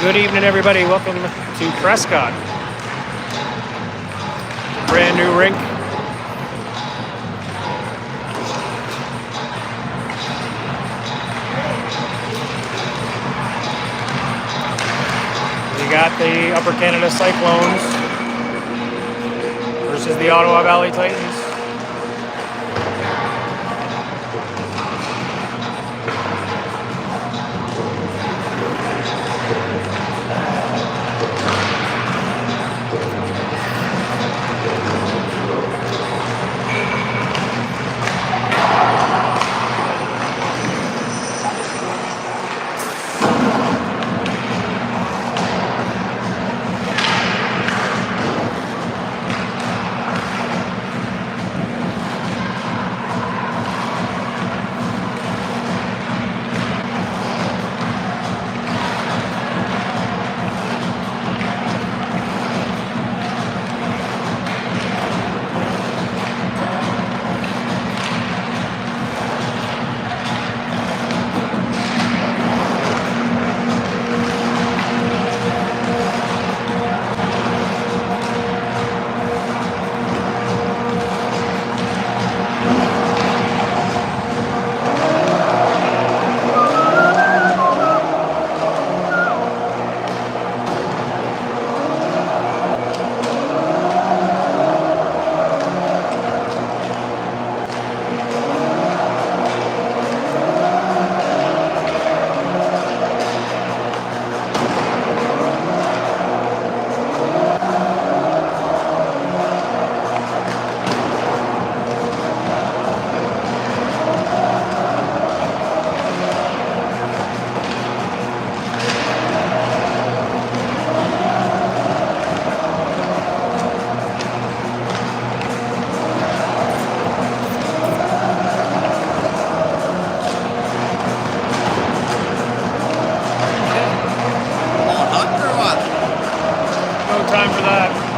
Good evening, everybody. Welcome to Prescott. Brand new rink. We got the Upper Canada Cyclones versus the Ottawa Valley Titans. Time for that.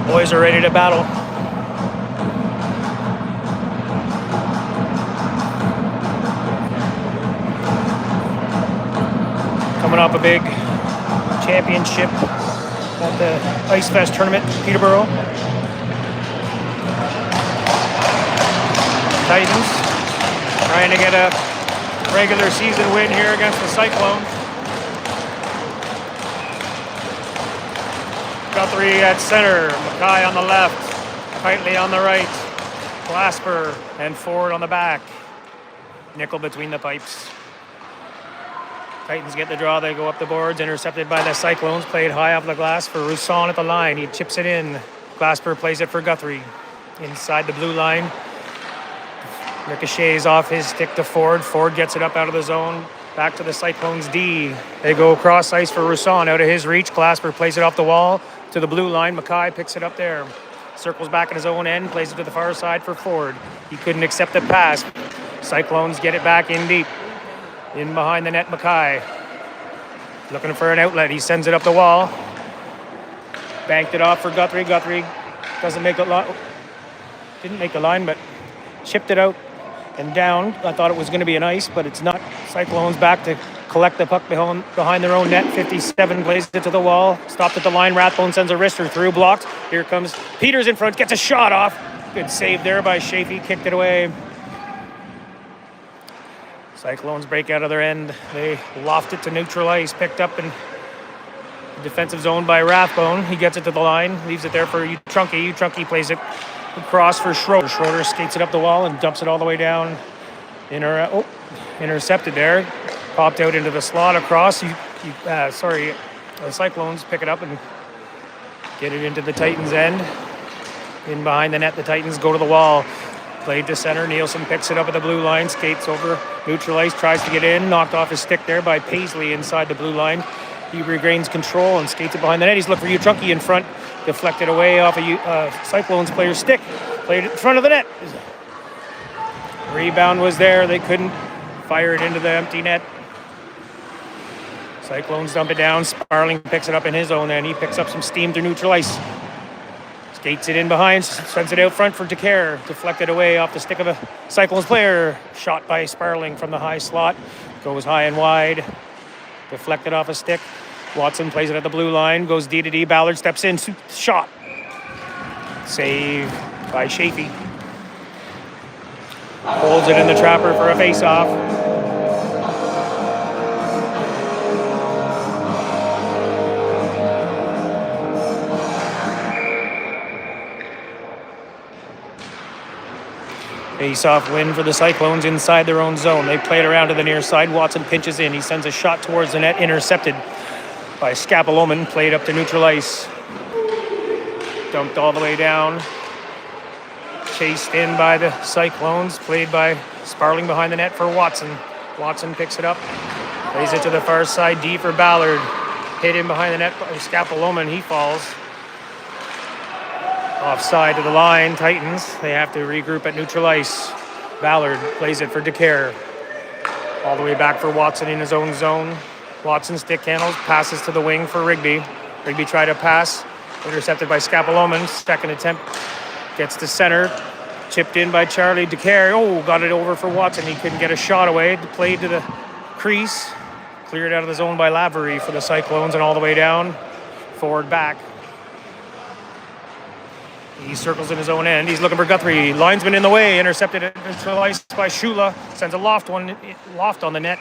Boys are ready to battle. Coming off a big championship at the Ice Fest tournament in Peterborough. Titans trying to get a regular season win here against the Cyclones. Guthrie at center, Mackay on the left, Keightley on the right, Glasper and Ford on the back. Nickel between the pipes. Titans get the draw, they go up the boards, intercepted by the Cyclones, played high off the glass for Roussan at the line. He chips it in. Glasper plays it for Guthrie. Inside the blue line. Ricochets off his stick to Ford. Ford gets it up out of the zone. Back to the Cyclones D. They go across ice for Roussan, out of his reach. Glasper plays it off the wall to the blue line. Mackay picks it up there. Circles back in his own end, plays it to the far side for Ford. He couldn't accept the pass. Cyclones get it back in deep. In behind the net, Mackay. Looking for an outlet. He sends it up the wall. Banked it off for Guthrie. Guthrie doesn't make a lot. Didn't make the line, but chipped it out and down. I thought it was going to be an ice, but it's not. Cyclones back to collect the puck behind their own net. 57 plays it to the wall. Stopped at the line. Rathbone sends a wrister through, blocked. Here comes Peters in front. Gets a shot off. Good save there by Shafee. Kicked it away. Cyclones break out of their end. They loft it to neutral ice. Picked up in the defensive zone by Rathbone. He gets it to the line. Leaves it there for Trunky. Trunky plays it across for Schroeder. Schroeder skates it up the wall and dumps it all the way down. Intercepted there. Popped out into the slot across. The Cyclones pick it up and get it into the Titans' end. In behind the net, the Titans go to the wall. Played to center. Nielsen picks it up at the blue line. Skates over neutral ice. Tries to get in. Knocked off his stick there by Paisley inside the blue line. He regains control and skates it behind the net. He's looking for Trunky in front. Deflected away off a Cyclones player's stick. Played it in front of the net. Rebound was there. They couldn't fire it into the empty net. Cyclones dump it down. Sparling picks it up in his own end. He picks up some steam through neutral ice. Skates it in behind. Sends it out front for DeCare. Deflected away off the stick of a Cyclones player. Shot by Sparling from the high slot. Goes high and wide. Deflected off a stick. Watson plays it at the blue line. Goes D to D. Ballard steps in. Shot. Save by Shafee. Holds it in the trapper for a face-off. Face-off win for the Cyclones inside their own zone. They play it around to the near side. Watson pinches in. He sends a shot towards the net. Intercepted by Scapoloman. Played up to neutral ice. Dumped all the way down. Chased in by the Cyclones. Played by Sparling behind the net for Watson. Watson picks it up. Plays it to the far side. D for Ballard. Hit in behind the net by Scapoloman. He falls. Offside to the line, Titans. They have to regroup at neutral ice. Ballard plays it for DeCare. All the way back for Watson in his own zone. Watson stick handles, passes to the wing for Rigby. Rigby tried to pass, intercepted by Scapoloman. Second attempt, gets to center. Chipped in by Charlie. DeCare, got it over for Watson. He couldn't get a shot away. Played to the crease. Cleared out of the zone by Lavery for the Cyclones and all the way down. Forward back. He circles in his own end. He's looking for Guthrie. Linesman in the way. Intercepted it into ice by Shula. Sends a loft on the net.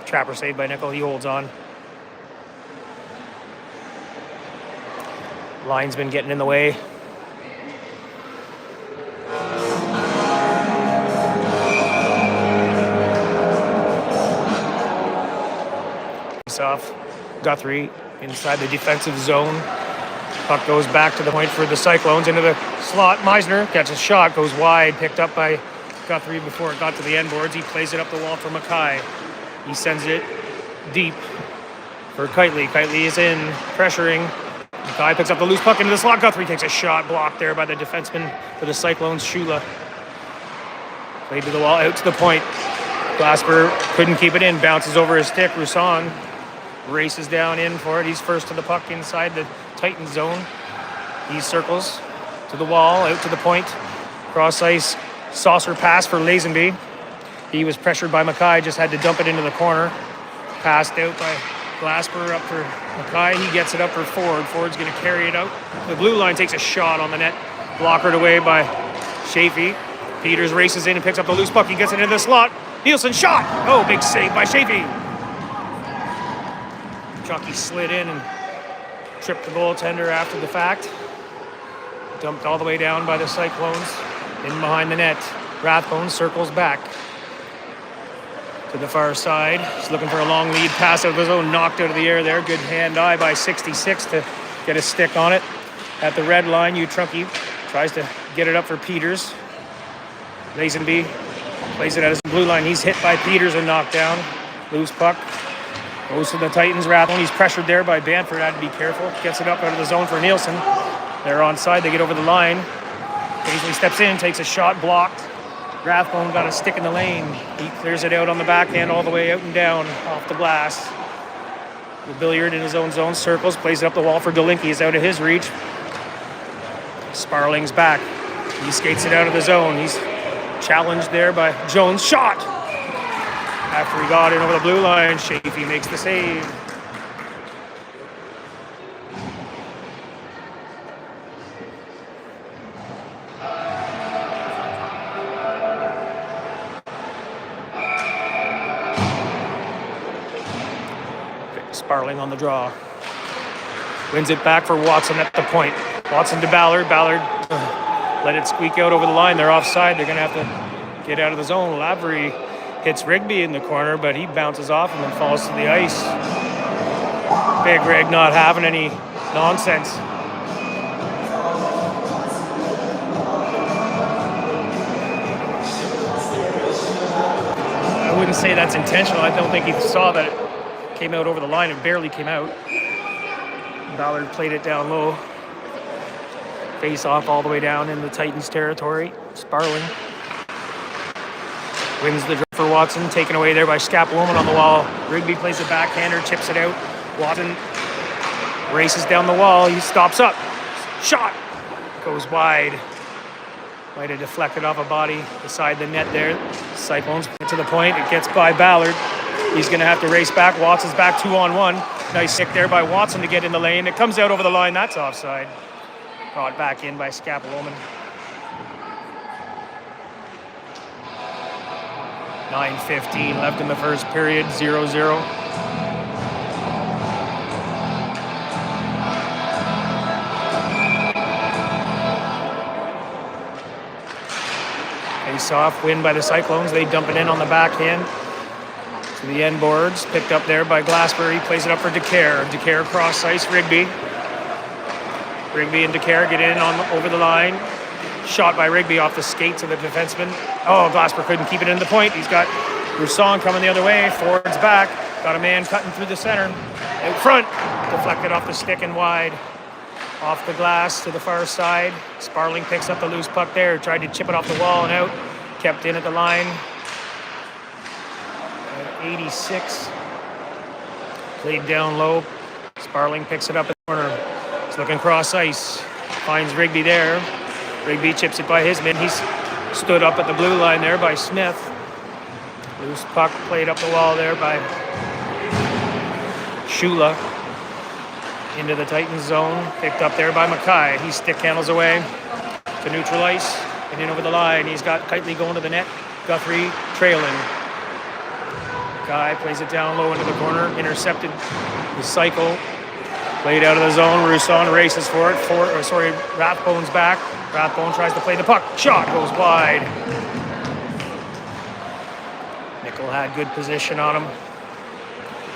Trapper saved by Nickel. He holds on. Linesman getting in the way. Face off. Guthrie inside the defensive zone. Puck goes back to the point for the Cyclones into the slot. Meisner gets a shot, goes wide, picked up by Guthrie before it got to the end boards. He plays it up the wall for Mackay. He sends it deep for Keightley. Keightley is in, pressuring. Mackay picks up the loose puck into the slot. Guthrie takes a shot, blocked there by the defenseman for the Cyclones, Shula. Played to the wall, out to the point. Glasper couldn't keep it in, bounces over his stick. Roussan races down in for it. He's first to the puck inside the Titan zone. He circles to the wall, out to the point. Cross ice, saucer pass for Lazenby. He was pressured by Mackay, just had to dump it into the corner. Passed out by Glasper up for Mackay. He gets it up for Ford. Ford's going to carry it out. The blue line takes a shot on the net. Blockered away by Shafee. Peters races in and picks up the loose puck. He gets it into the slot. Nielsen shot. Oh, big save by Shafee. Chunky slid in and tripped the goaltender after the fact. Dumped all the way down by the Cyclones. In behind the net. Rathbone circles back to the far side. He's looking for a long lead pass out of his own. Knocked out of the air there. Good hand-eye by 66 to get a stick on it. At the red line, Trunky tries to get it up for Peters. Lazenby plays it at his blue line. He's hit by Peters and knocked down. Loose puck. Goes to the Titans. Rathbone. He's pressured there by Banford. Had to be careful. Gets it up out of the zone for Nielsen. They're onside. They get over the line. Paisley steps in, takes a shot, blocked. Rathbone got a stick in the lane. He clears it out on the backhand all the way out and down off the glass. The Billiard in his own zone, circles, plays it up the wall for Delinky. He's out of his reach. Sparling's back. He skates it out of the zone. He's challenged there by Jones. Shot! After he got in over the blue line, Shafee makes the save. Sparling on the draw. Wins it back for Watson at the point. Watson to Ballard. Ballard let it squeak out over the line. They're offside. They're going to have to get out of the zone. Lavery hits Rigby in the corner, but he bounces off and then falls to the ice. Big Rig not having any nonsense. I wouldn't say that's intentional. I don't think he saw that it came out over the line. It barely came out. Ballard played it down low. Face off all the way down in the Titans territory. Sparling wins the draw for Watson. Taken away there by Scaploman on the wall. Rigby plays a backhander, chips it out. Watson races down the wall. He stops up. Shot! Goes wide. Might have deflected off a body beside the net there. Cyclones to the point. It gets by Ballard. He's going to have to race back. Watson's back 2-on-1. Nice stick there by Watson to get in the lane. It comes out over the line. That's offside. Brought back in by Scapaloman. 9:15 left in the first period. 0-0. Face-off win by the Cyclones. They dump it in on the backhand. To the end boards, picked up there by Glassbury, plays it up for DeCare. DeCare cross ice, Rigby. Rigby and DeCare get in on over the line. Shot by Rigby off the skates of the defenseman. Oh, Glassbury couldn't keep it in the point. He's got Rousson coming the other way. Forward's back. Got a man cutting through the center. Out front. Deflected off the stick and wide. Off the glass to the far side. Sparling picks up the loose puck there. Tried to chip it off the wall and out. Kept in at the line. 86. Played down low. Sparling picks it up in the corner. He's looking cross ice. Finds Rigby there. Rigby chips it by his man. He's stood up at the blue line there by Smith. Loose puck played up the wall there by Shula. Into the Titans zone. Picked up there by Mackay. He stick handles away to neutral ice. And in over the line. He's got Kitely going to the net. Guthrie trailing. Guy plays it down low into the corner. Intercepted the cycle. Played out of the zone. Rousson races for it. Rathbone's back. Rathbone tries to play the puck. Shot goes wide. Nickel had good position on him.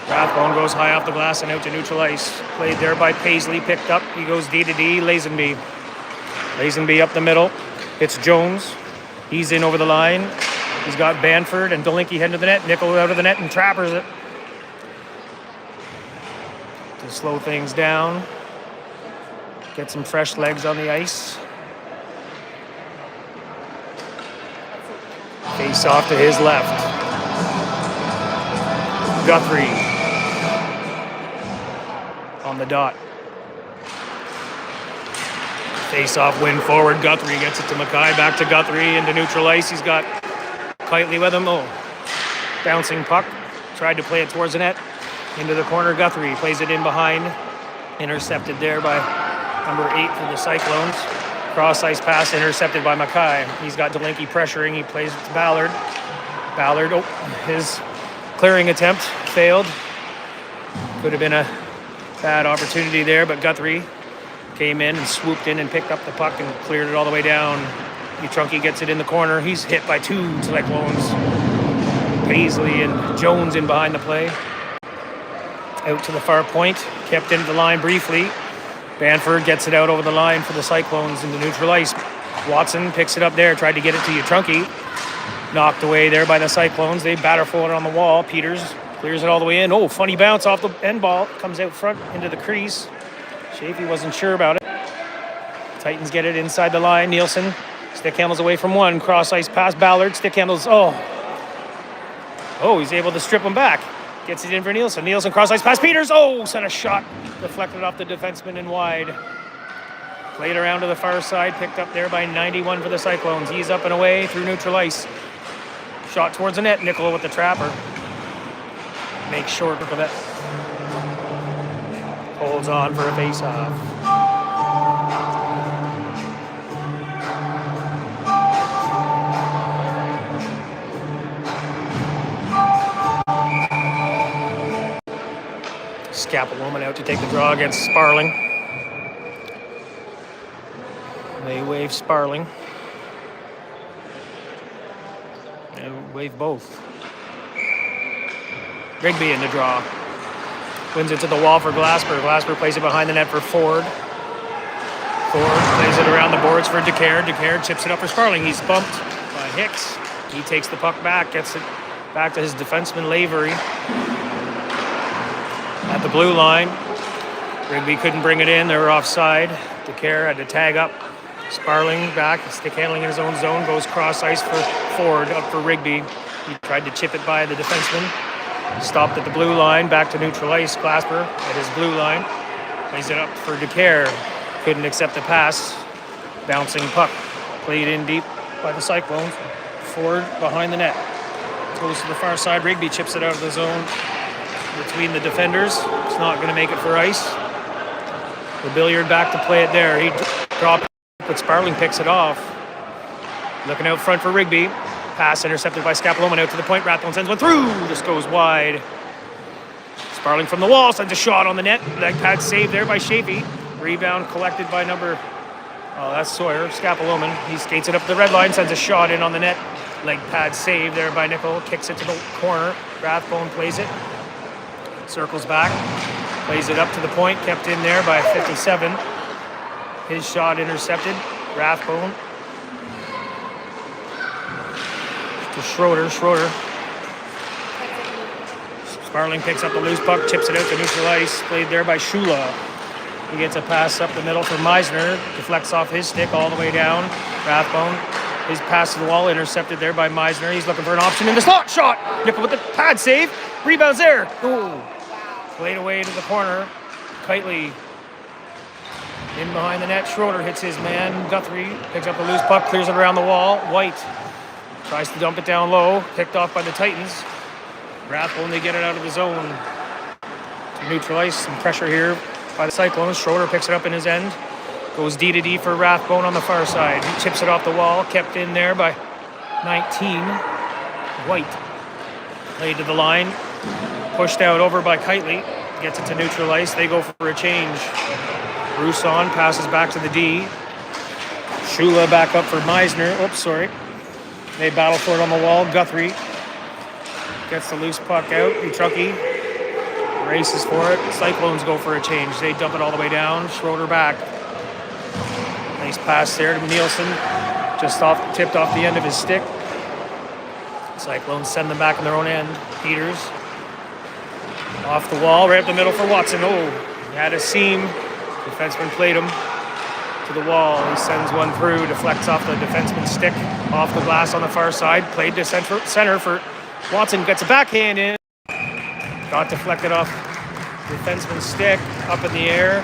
Rathbone goes high off the glass and out to neutral ice. Played there by Paisley. Picked up. He goes D to D. Lazenby. Lazenby up the middle. It's Jones. He's in over the line. He's got Banford and Delinky heading to the net. Nickel out of the net and trappers it. To slow things down. Get some fresh legs on the ice. Face off to his left. Guthrie. On the dot. Face off win forward. Guthrie gets it to Mackay. Back to Guthrie into neutral ice. He's got Kitely with him. Oh, bouncing puck. Tried to play it towards the net. Into the corner. Guthrie plays it in behind. Intercepted there by number 8 for the Cyclones. Cross ice pass intercepted by Mackay. He's got Delinky pressuring. He plays it to Ballard. Ballard, his clearing attempt failed. Could have been a bad opportunity there, but Guthrie came in and swooped in and picked up the puck and cleared it all the way down. Trunky gets it in the corner. He's hit by two Cyclones. Paisley and Jones in behind the play. Out to the far point, kept into the line briefly. Banford gets it out over the line for the Cyclones into neutral ice. Watson picks it up there, tried to get it to Trunky. Knocked away there by the Cyclones. They batter forward on the wall. Peters clears it all the way in. Funny bounce off the end ball. Comes out front into the crease. Shafee wasn't sure about it. Titans get it inside the line. Nielsen stick handles away from one. Cross ice pass. Ballard. Stick handles. He's able to strip him back. Gets it in for Nielsen. Nielsen cross ice pass. Peters. Sent a shot. Deflected off the defenseman and wide. Played around to the far side. Picked up there by 91 for the Cyclones. He's up and away through neutral ice. Shot towards the net. Nickel with the trapper. Makes short of it. Holds on for a face-off. Scapelwoman out to take the draw against Sparling. They wave Sparling. They wave both. Rigby in the draw. Wins it to the wall for Glasper. Glasper plays it behind the net for Ford. Ford plays it around the boards for DeCare. DeCare chips it up for Sparling. He's bumped by Hicks. He takes the puck back, gets it back to his defenseman Lavery. At the blue line. Rigby couldn't bring it in. They were offside. DeCare had to tag up. Sparling back, stick handling in his own zone. Goes cross ice for Ford, up for Rigby. He tried to chip it by the defenseman. Stopped at the blue line, back to neutral ice. Glasper at his blue line. Plays it up for DeCare. Couldn't accept the pass. Bouncing puck. Played in deep by the Cyclones. Ford behind the net. Goes to the far side. Rigby chips it out of the zone between the defenders. It's not going to make it for ice. The Billiard back to play it there. He dropped it, but Sparling picks it off. Looking out front for Rigby. Pass intercepted by Scapelwoman out to the point. Rathbone sends one through. Just goes wide. Sparling from the wall sends a shot on the net. Leg pad saved there by Shafee. Rebound collected by that's Sawyer. Scapelwoman. He skates it up the red line, sends a shot in on the net. Leg pad saved there by Nickel. Kicks it to the corner. Rathbone plays it. Circles back. Plays it up to the point. Kept in there by 57. His shot intercepted. Rathbone. To Schroeder. Sparling picks up the loose puck, chips it out to neutral ice. Played there by Shula. He gets a pass up the middle for Meisner. Deflects off his stick all the way down. Rathbone. His pass to the wall intercepted there by Meisner. He's looking for an option in the slot. Shot. Nickel with the pad save. Rebounds there. Played away to the corner. Kitely in behind the net. Schroeder hits his man. Guthrie picks up the loose puck, clears it around the wall. White tries to dump it down low. Picked off by the Titans. Rathbone, they get it out of the zone. To neutral ice. Some pressure here by the Cyclones. Schroeder picks it up in his end. Goes D to D for Rathbone on the far side. He chips it off the wall. Kept in there by 19. White. Played to the line. Pushed out over by Kitely. Gets it to neutral ice. They go for a change. Rousson passes back to the D. Shula back up for Meisner. They battle for it on the wall. Guthrie gets the loose puck out. Trunky races for it. Cyclones go for a change. They dump it all the way down. Schroeder back. Nice pass there to Nielsen. Just tipped off the end of his stick. Cyclones send them back in their own end. Peters off the wall, right up the middle for Watson. He had a seam. Defenseman played him to the wall. He sends one through, deflects off the defenseman's stick, off the glass on the far side. Played to center for Watson. Gets a backhand in. Got deflected off defenseman's stick, up in the air.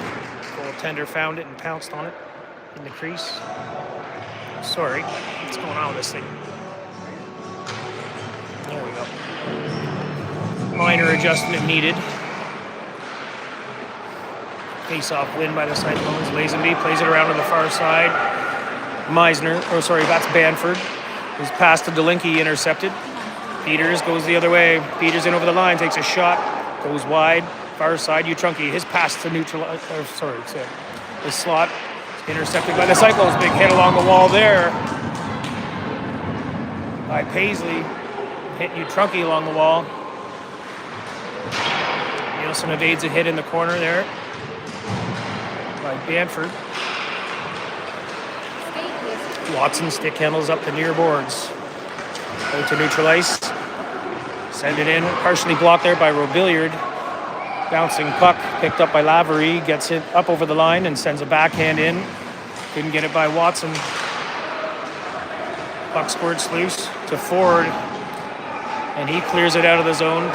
Goaltender found it and pounced on it in the crease. Sorry, what's going on with this thing? There we go. Minor adjustment needed. Face-off win by the Cyclones. Lazenby plays it around to the far side. That's Banford. His pass to Delinky intercepted. Peters goes the other way. Peters in over the line, takes a shot, goes wide, far side. U14, his pass to neutralize. To the slot, intercepted by the Cyclones. Big hit along the wall there by Paisley. Hit U14 along the wall. Nielsen evades a hit in the corner there by Banford. Watson stick handles up the near boards. Out to neutral ice. Send it in. Partially blocked there by Robilliard. Bouncing puck picked up by Lavery. Gets it up over the line and sends a backhand in. Couldn't get it by Watson. Puck squirts loose to Ford. And he clears it out of the zone.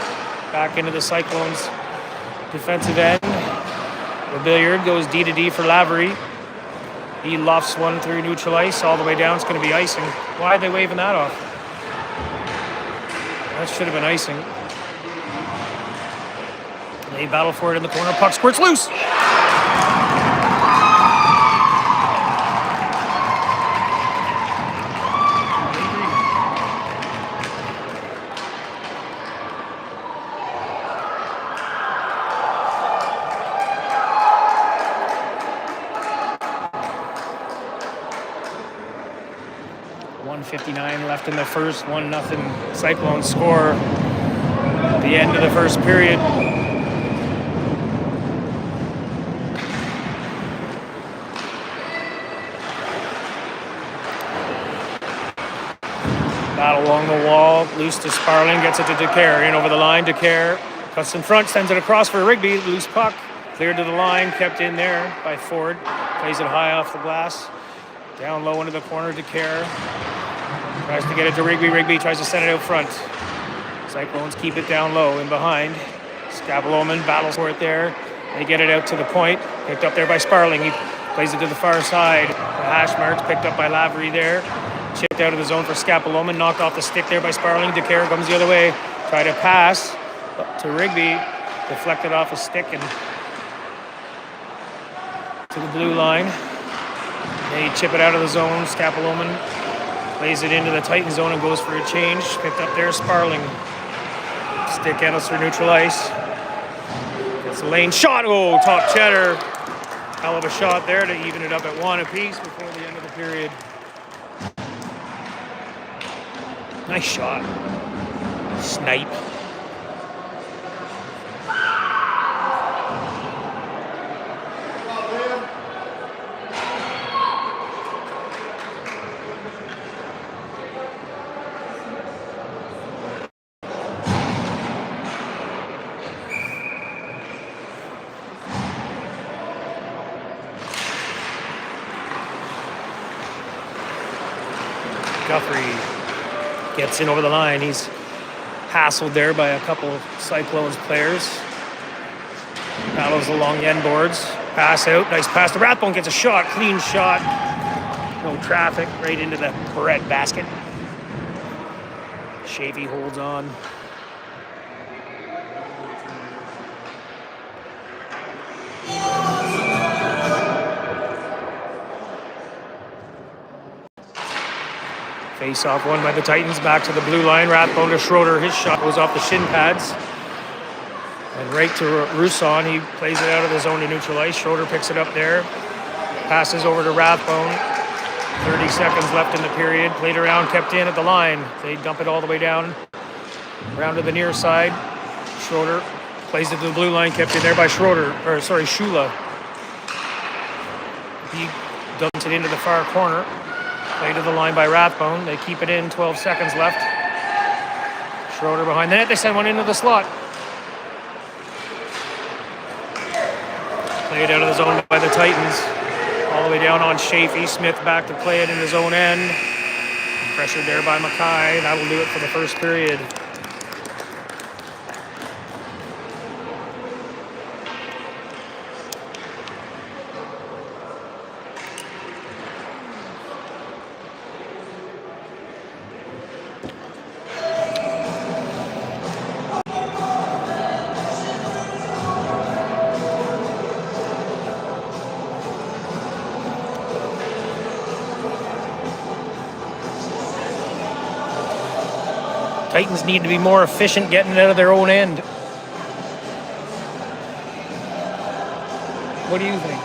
Back into the Cyclones' defensive end. Robilliard goes D to D for Lavery. He lofts one through neutral ice all the way down. It's going to be icing. Why are they waving that off? That should have been icing. They battle for it in the corner. Puck squirts loose. .59 left in the first. 1-0 Cyclones score at the end of the first period. Battle along the wall, loose to Sparling, gets it to DeCare, in over the line. DeCare cuts in front, sends it across for Rigby. Loose puck, cleared to the line, kept in there by Ford. Plays it high off the glass, down low into the corner. DeCare tries to get it to Rigby. Rigby tries to send it out front. Cyclones keep it down low and behind. Scapaloman battles for it there. They get it out to the point. Picked up there by Sparling. He plays it to the far side. The hash marks picked up by Lavery there. Chipped out of the zone for Scapaloman. Knocked off the stick there by Sparling. DeCare comes the other way. Try to pass to Rigby. Deflected off a stick and to the blue line. They chip it out of the zone. Scapaloman plays it into the Titan zone and goes for a change. Picked up there, Sparling. Stick handles for neutral ice. It's a lane shot. Oh, top cheddar. Hell of a shot there to even it up at 1 apiece before the end of the period. Nice shot. Snipe. Guthrie gets in over the line. He's hassled there by a couple of Cyclones players. Battles along the end boards. Pass out. Nice pass to Rathbone. Gets a shot. Clean shot. No traffic. Right into the bread basket. Shavy holds on. Face off one by the Titans, back to the blue line. Rathbone to Schroeder. His shot goes off the shin pads. And right to Rousson. He plays it out of the zone to neutral ice. Schroeder picks it up there. Passes over to Rathbone. 30 seconds left in the period. Played around, kept in at the line. They dump it all the way down. Around to the near side. Schroeder plays it to the blue line, kept in there by Shula. He dumps it into the far corner. Play to the line by Rathbone. They keep it in. 12 seconds left. Schroeder behind the net. They send one into the slot. Played out of the zone by the Titans. All the way down on Chafee. Smith back to play it in his own end. Pressured there by Mackay. That will do it for the first period. Titans need to be more efficient getting it out of their own end. What do you think?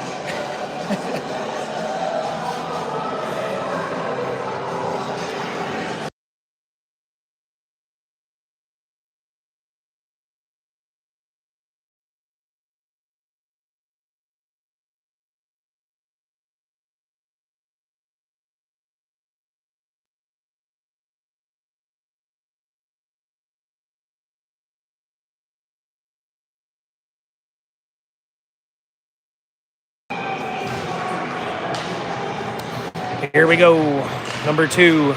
Here we go. Number 2.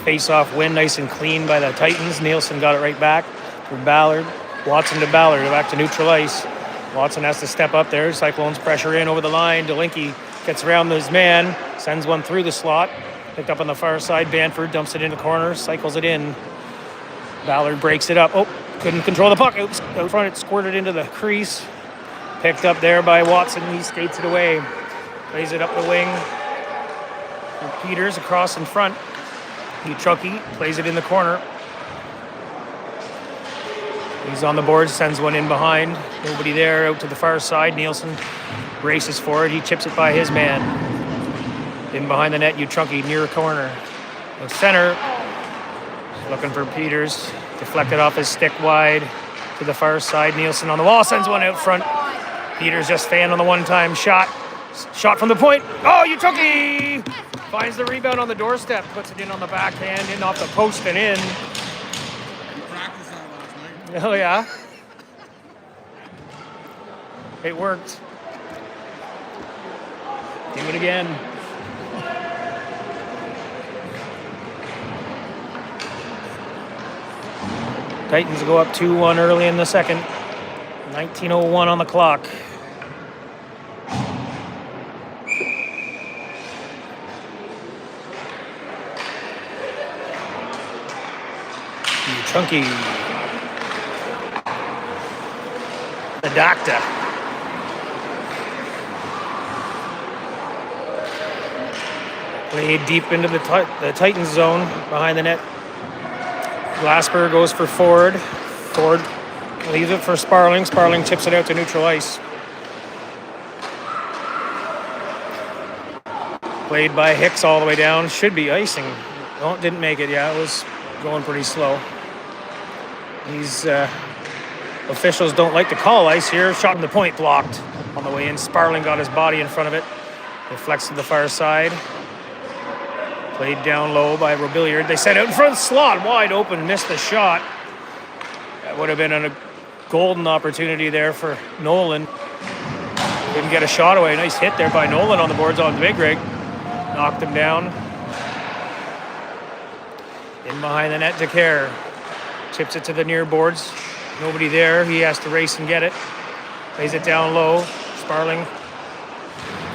Face-off win, nice and clean by the Titans. Nielsen got it right back for Ballard. Watson to Ballard, back to neutral ice. Watson has to step up there. Cyclones pressure in over the line. Delinky gets around his man, sends one through the slot. Picked up on the far side. Banford dumps it in the corner, cycles it in. Ballard breaks it up. Oh, couldn't control the puck. Out front, it squirted into the crease. Picked up there by Watson. He skates it away. Plays it up the wing. Peters across in front. Chucky plays it in the corner. He's on the board, sends one in behind. Nobody there, out to the far side. Nielsen races for it. He chips it by his man. In behind the net, Chunky near a corner. The center, looking for Peters. Deflected off his stick wide to the far side. Nielsen on the wall, sends one out front. Peters just fanned on the one-time shot. Shot from the point. Oh, Chunky finds the rebound on the doorstep. Puts it in on the backhand, in off the post and in. You practiced that last night. Oh, yeah. It worked. Do it again. Titans go up 2-1 early in the second. 19:01 on the clock. Chunky. The doctor. Played deep into the Titans zone behind the net. Glasper goes for Ford. Ford leaves it for Sparling. Sparling tips it out to neutral ice. Played by Hicks all the way down. Should be icing. Oh, didn't make it. Yeah, it was going pretty slow. These officials don't like to call ice here. Shot from the point blocked on the way in. Sparling got his body in front of it. Deflects to the far side. Played down low by Robilliard. They set out in front, slot wide open, missed the shot. That would have been a golden opportunity there for Nolan. Didn't get a shot away. Nice hit there by Nolan on the boards on Big Rig. Knocked him down. In behind the net, DeCare. Chips it to the near boards. Nobody there. He has to race and get it. Plays it down low. Sparling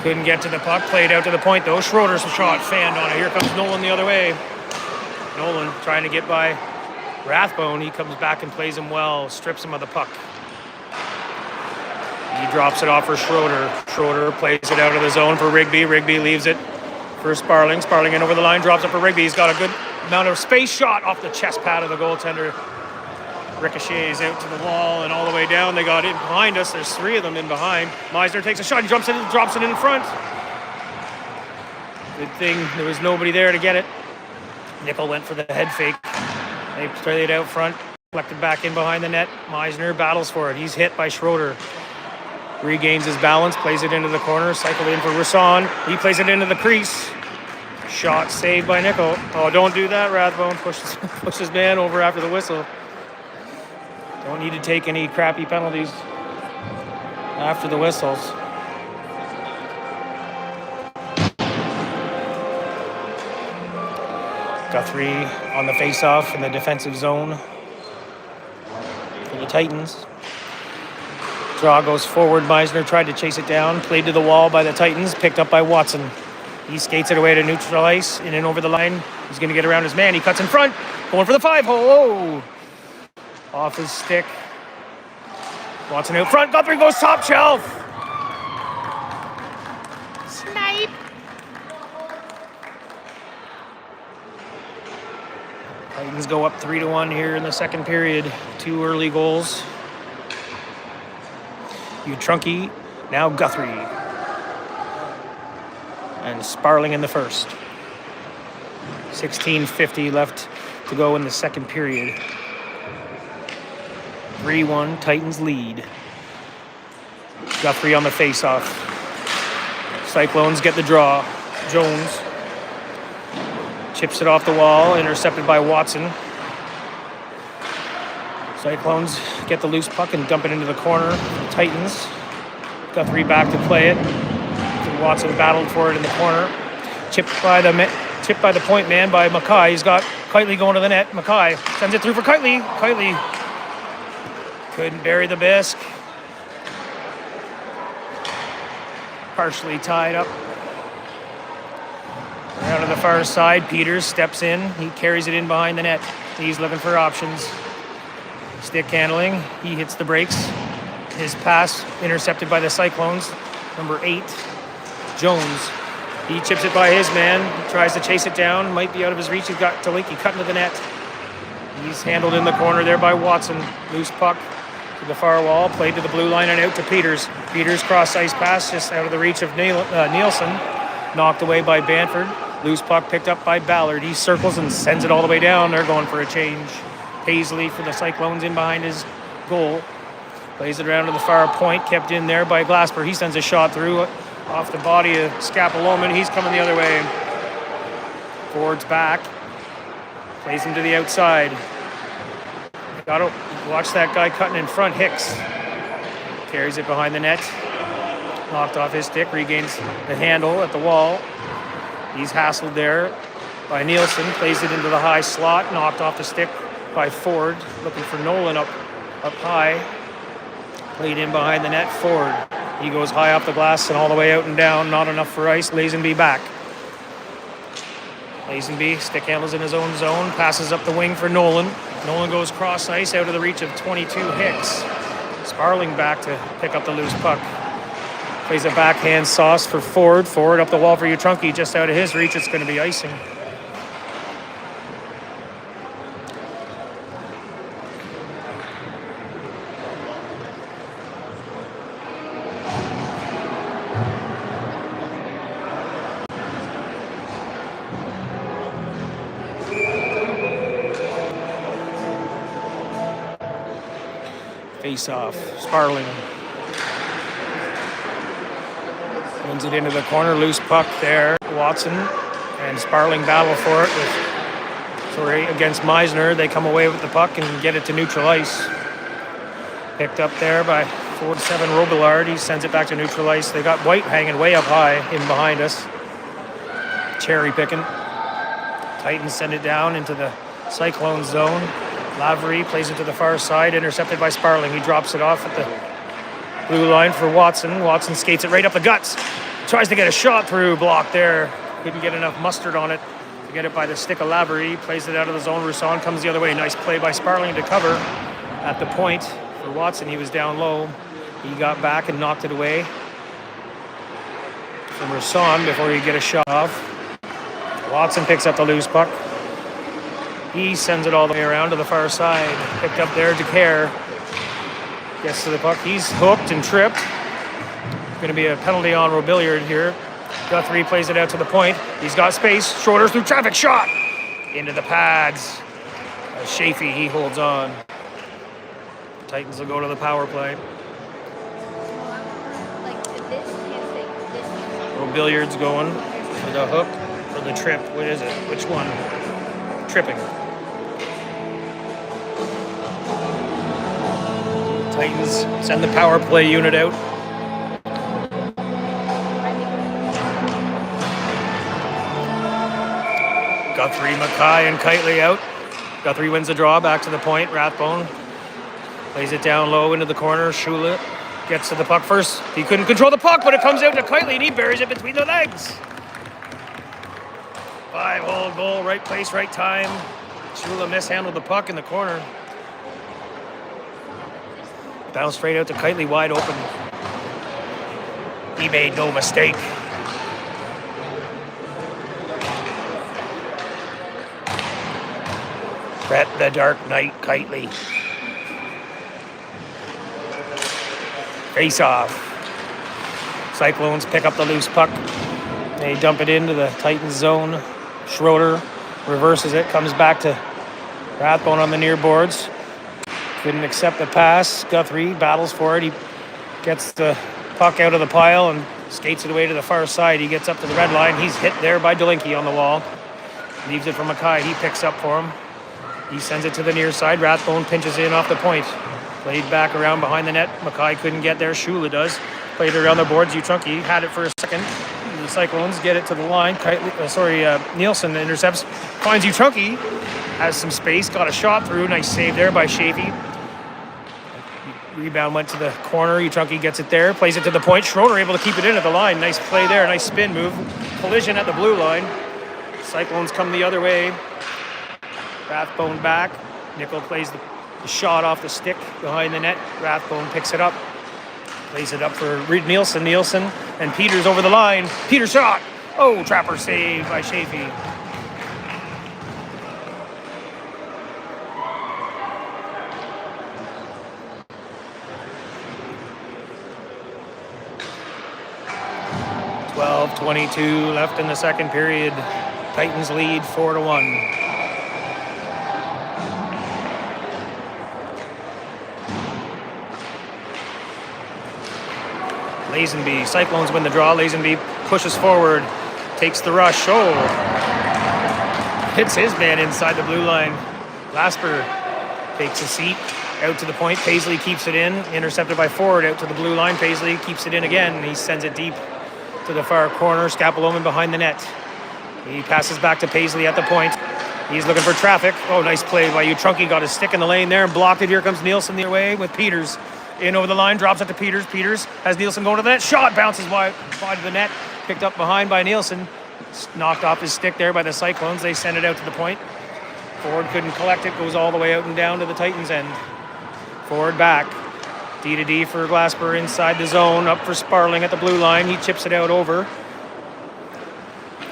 couldn't get to the puck. Played out to the point, though. Schroeder's shot fanned on it. Here comes Nolan the other way. Nolan trying to get by Rathbone. He comes back and plays him well. Strips him of the puck. He drops it off for Schroeder. Schroeder plays it out of the zone for Rigby. Rigby leaves it for Sparling. Sparling in over the line. Drops it for Rigby. He's got a good amount of space. Shot off the chest pad of the goaltender. Ricochets out to the wall and all the way down. They got in behind us. There's 3 of them in behind. Meisner takes a shot. He drops it in front. Good thing there was nobody there to get it. Nickel went for the head fake. They played it out front. Collected back in behind the net. Meisner battles for it. He's hit by Schroeder. Regains his balance. Plays it into the corner. Cycled in for Risson. He plays it into the crease. Shot saved by Nickel. Oh, don't do that, Rathbone. Push his man over after the whistle. Don't need to take any crappy penalties after the whistles. Guthrie on the face-off in the defensive zone for the Titans. Draw goes forward. Meisner tried to chase it down. Played to the wall by the Titans. Picked up by Watson. He skates it away to neutral ice. In and over the line. He's going to get around his man. He cuts in front. Going for the 5-hole. Oh! Off his stick. Watson out front. Guthrie goes top shelf. Snipe. Titans go up 3-1 here in the second period. 2 early goals. U14, now Guthrie. And Sparling in the first. 16:50 left to go in the second period. 3-1, Titans lead. Guthrie on the face-off. Cyclones get the draw. Jones chips it off the wall, intercepted by Watson. Cyclones get the loose puck and dump it into the corner. Titans. Guthrie back to play it. Watson battled for it in the corner. Chipped by the point man by Mackay. He's got Kitely going to the net. Mackay sends it through for Kitely. Kitely couldn't bury the bisque. Partially tied up. Out of the far side, Peters steps in. He carries it in behind the net. He's looking for options. Stick handling. He hits the brakes. His pass intercepted by the Cyclones. Number 8, Jones. He chips it by his man. He tries to chase it down. Might be out of his reach. He's got Taliki cut into the net. He's handled in the corner there by Watson. Loose puck to the far wall. Played to the blue line and out to Peters. Peters cross ice pass just out of the reach of Nielsen. Knocked away by Banford. Loose puck picked up by Ballard. He circles and sends it all the way down. They're going for a change. Paisley for the Cyclones in behind his goal. Plays it around to the far point. Kept in there by Glasper. He sends a shot through off the body of Scapoloman. He's coming the other way. Ford's back. Plays him to the outside. Gotta watch that guy cutting in front. Hicks carries it behind the net. Knocked off his stick. Regains the handle at the wall. He's hassled there by Nielsen. Plays it into the high slot. Knocked off the stick by Ford. Looking for Nolan up high. Played in behind the net. Ford. He goes high off the glass and all the way out and down. Not enough for ice. Lazenby back. Lazenby stick handles in his own zone. Passes up the wing for Nolan. Nolan goes cross ice out of the reach of 22 Hicks. Sparling back to pick up the loose puck. Plays a backhand sauce for Ford. Ford up the wall for Utrunki. Just out of his reach. It's going to be icing. Face off. Sparling. Wins it into the corner. Loose puck there. Watson and Sparling battle for it against Meisner. They come away with the puck and get it to neutral ice. Picked up there by 47 Robillard. He sends it back to neutral ice. They got White hanging way up high in behind us. Cherry picking. Titans send it down into the Cyclone zone. Lavery plays it to the far side, intercepted by Sparling. He drops it off at the blue line for Watson. Watson skates it right up the guts. Tries to get a shot through, blocked there. Couldn't get enough mustard on it to get it by the stick of Lavery. Plays it out of the zone. Rousson comes the other way. Nice play by Sparling to cover at the point for Watson. He was down low. He got back and knocked it away from Rousson before he get a shot off. Watson picks up the loose puck. He sends it all the way around to the far side. Picked up there, DeCare. Gets to the puck. He's hooked and tripped. Going to be a penalty on Robillard here. Guthrie plays it out to the point. He's got space. Shoulders through traffic. Shot! Into the pads. Chafee, he holds on. Titans will go to the power play. Robillard's going for the hook or the trip. What is it? Which one? Tripping. Titans send the power play unit out. Guthrie, Mackay, and Kitely out. Guthrie wins the draw, back to the point. Rathbone plays it down low into the corner. Shula gets to the puck first. He couldn't control the puck, but it comes out to Kitely, and he buries it between the legs. 5-hole goal, right place, right time. Shula mishandled the puck in the corner. Bounced straight out to Kitely, wide open. He made no mistake. Brett the Dark Knight Kitely. Face off. Cyclones pick up the loose puck. They dump it into the Titans zone. Schroeder reverses it, comes back to Rathbone on the near boards. Couldn't accept the pass. Guthrie battles for it. He gets the puck out of the pile and skates it away to the far side. He gets up to the red line. He's hit there by Delinky on the wall. Leaves it for Mackay. He picks up for him. He sends it to the near side. Rathbone pinches in off the point. Played back around behind the net. Mackay couldn't get there. Shula does. Played it around the boards. Utrunki had it for a second. The Cyclones get it to the line. Nielsen intercepts. Finds Utrunki. Has some space. Got a shot through. Nice save there by Shafee. Rebound went to the corner. Utrunki gets it there. Plays it to the point. Schroeder able to keep it in at the line. Nice play there. Nice spin move. Collision at the blue line. Cyclones come the other way. Rathbone back. Nickel plays the shot off the stick behind the net. Rathbone picks it up. Plays it up for Nielsen. Nielsen and Peters over the line. Peters shot. Oh, Trapper saved by Shafee. .22 left in the second period. Titans lead 4-1. Lazenby, Cyclones win the draw. Lazenby pushes forward, takes the rush. Oh, hits his man inside the blue line. Glasper takes a seat, out to the point. Paisley keeps it in, intercepted by Ford, out to the blue line. Paisley keeps it in again, and he sends it deep to the far corner. Scapoloman behind the net. He passes back to Paisley at the point. He's looking for traffic. Oh, nice play by Utrunki. Got his stick in the lane there and blocked it. Here comes Nielsen the other way with Peters. In over the line, drops it to Peters. Peters has Nielsen going to the net. Shot bounces wide of the net. Picked up behind by Nielsen. Knocked off his stick there by the Cyclones. They send it out to the point. Ford couldn't collect it. Goes all the way out and down to the Titans end. Ford back. D to D for Glasper inside the zone. Up for Sparling at the blue line. He chips it out over.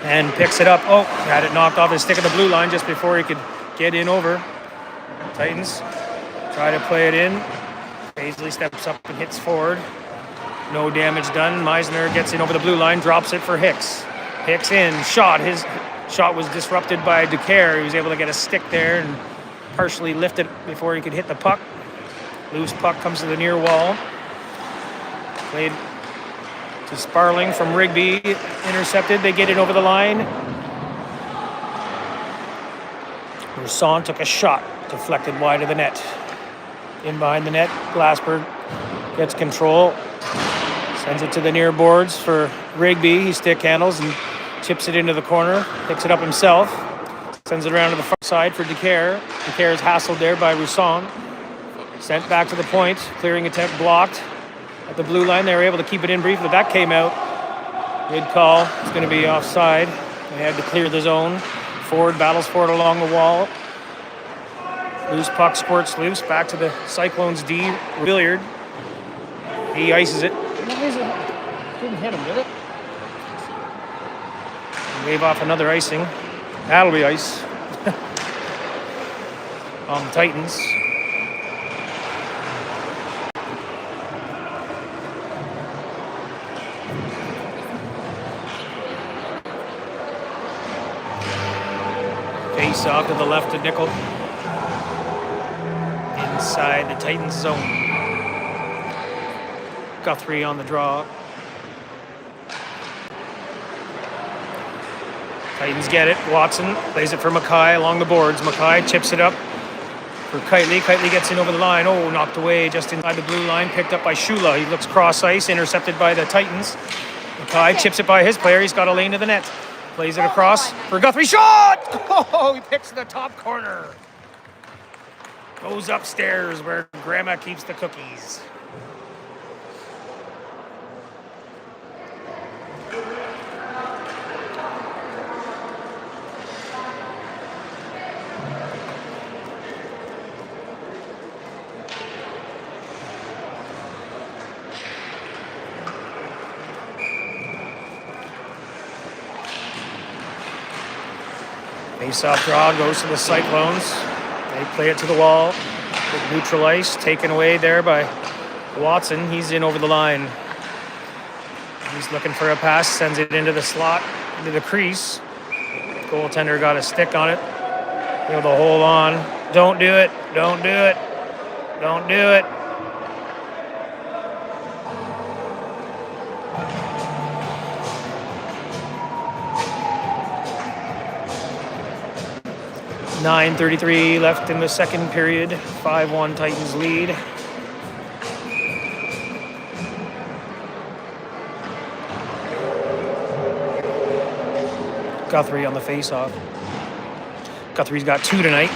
And picks it up. Oh, had it knocked off his stick at the blue line just before he could get in over. Titans try to play it in. Paisley steps up and hits forward. No damage done. Meisner gets in over the blue line, drops it for Hicks. Hicks in, shot. His shot was disrupted by Ducaire. He was able to get a stick there and partially lift it before he could hit the puck. Loose puck comes to the near wall. Played to Sparling from Rigby. Intercepted. They get it over the line. Roussan took a shot. Deflected wide of the net. In behind the net, Glasper gets control, sends it to the near boards for Rigby. He stick handles and chips it into the corner, picks it up himself, sends it around to the far side for Ducaire. Ducaire is hassled there by Roussan. Sent back to the point, clearing attempt blocked. At the blue line, they were able to keep it in briefly. That came out. Good call. It's going to be offside. They had to clear the zone. Ford battles for it along the wall. Loose puck squirts loose. Back to the Cyclones D. Billiard. He ices it. Didn't hit him, did it? Wave off another icing. That'll be ice. On the Titans. Face off to the left of Nickel. Inside the Titans zone. Guthrie on the draw. Titans get it. Watson plays it for Mackay along the boards. Mackay chips it up for Kitely. Kitely gets in over the line. Oh, knocked away just inside the blue line. Picked up by Shula. He looks cross ice. Intercepted by the Titans. Mackay chips it by his player. He's got a lane to the net. Plays it across for Guthrie. Shot! Oh, he picks the top corner. Goes upstairs where Grandma keeps the cookies. Face-off draw goes to the Cyclones. They play it to the wall. With neutral ice taken away there by Watson. He's in over the line. He's looking for a pass, sends it into the slot, into the crease. Goaltender got a stick on it. Able to hold on. Don't do it. Don't do it. Don't do it. .9:33 left in the second period. 5-1 Titans lead. Guthrie on the face-off. Guthrie's got 2 tonight.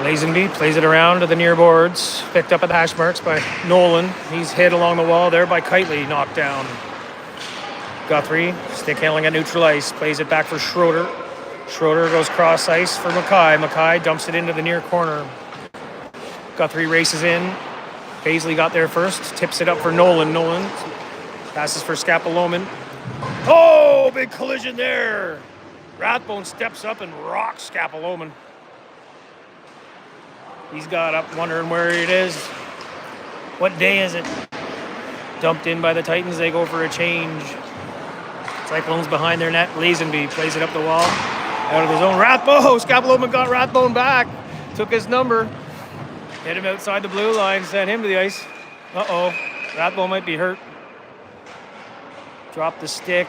Lazenby plays it around to the near boards. Picked up at the hash marks by Nolan. He's hit along the wall there by Kitely. Knocked down. Guthrie, stick handling at neutral ice. Plays it back for Schroeder. Schroeder goes cross ice for Mackay. Mackay dumps it into the near corner. Guthrie races in. Paisley got there first. Tips it up for Nolan. Nolan passes for Scapaloman. Oh, big collision there. Rathbone steps up and rocks Scapaloman. He's got up wondering where it is. What day is it? Dumped in by the Titans. They go for a change. Cyclones behind their net. Lazenby plays it up the wall. Out of the zone. Rathbone. Scapaloman got Rathbone back. Took his number. Hit him outside the blue line. Sent him to the ice. Uh-oh. Rathbone might be hurt. Dropped the stick.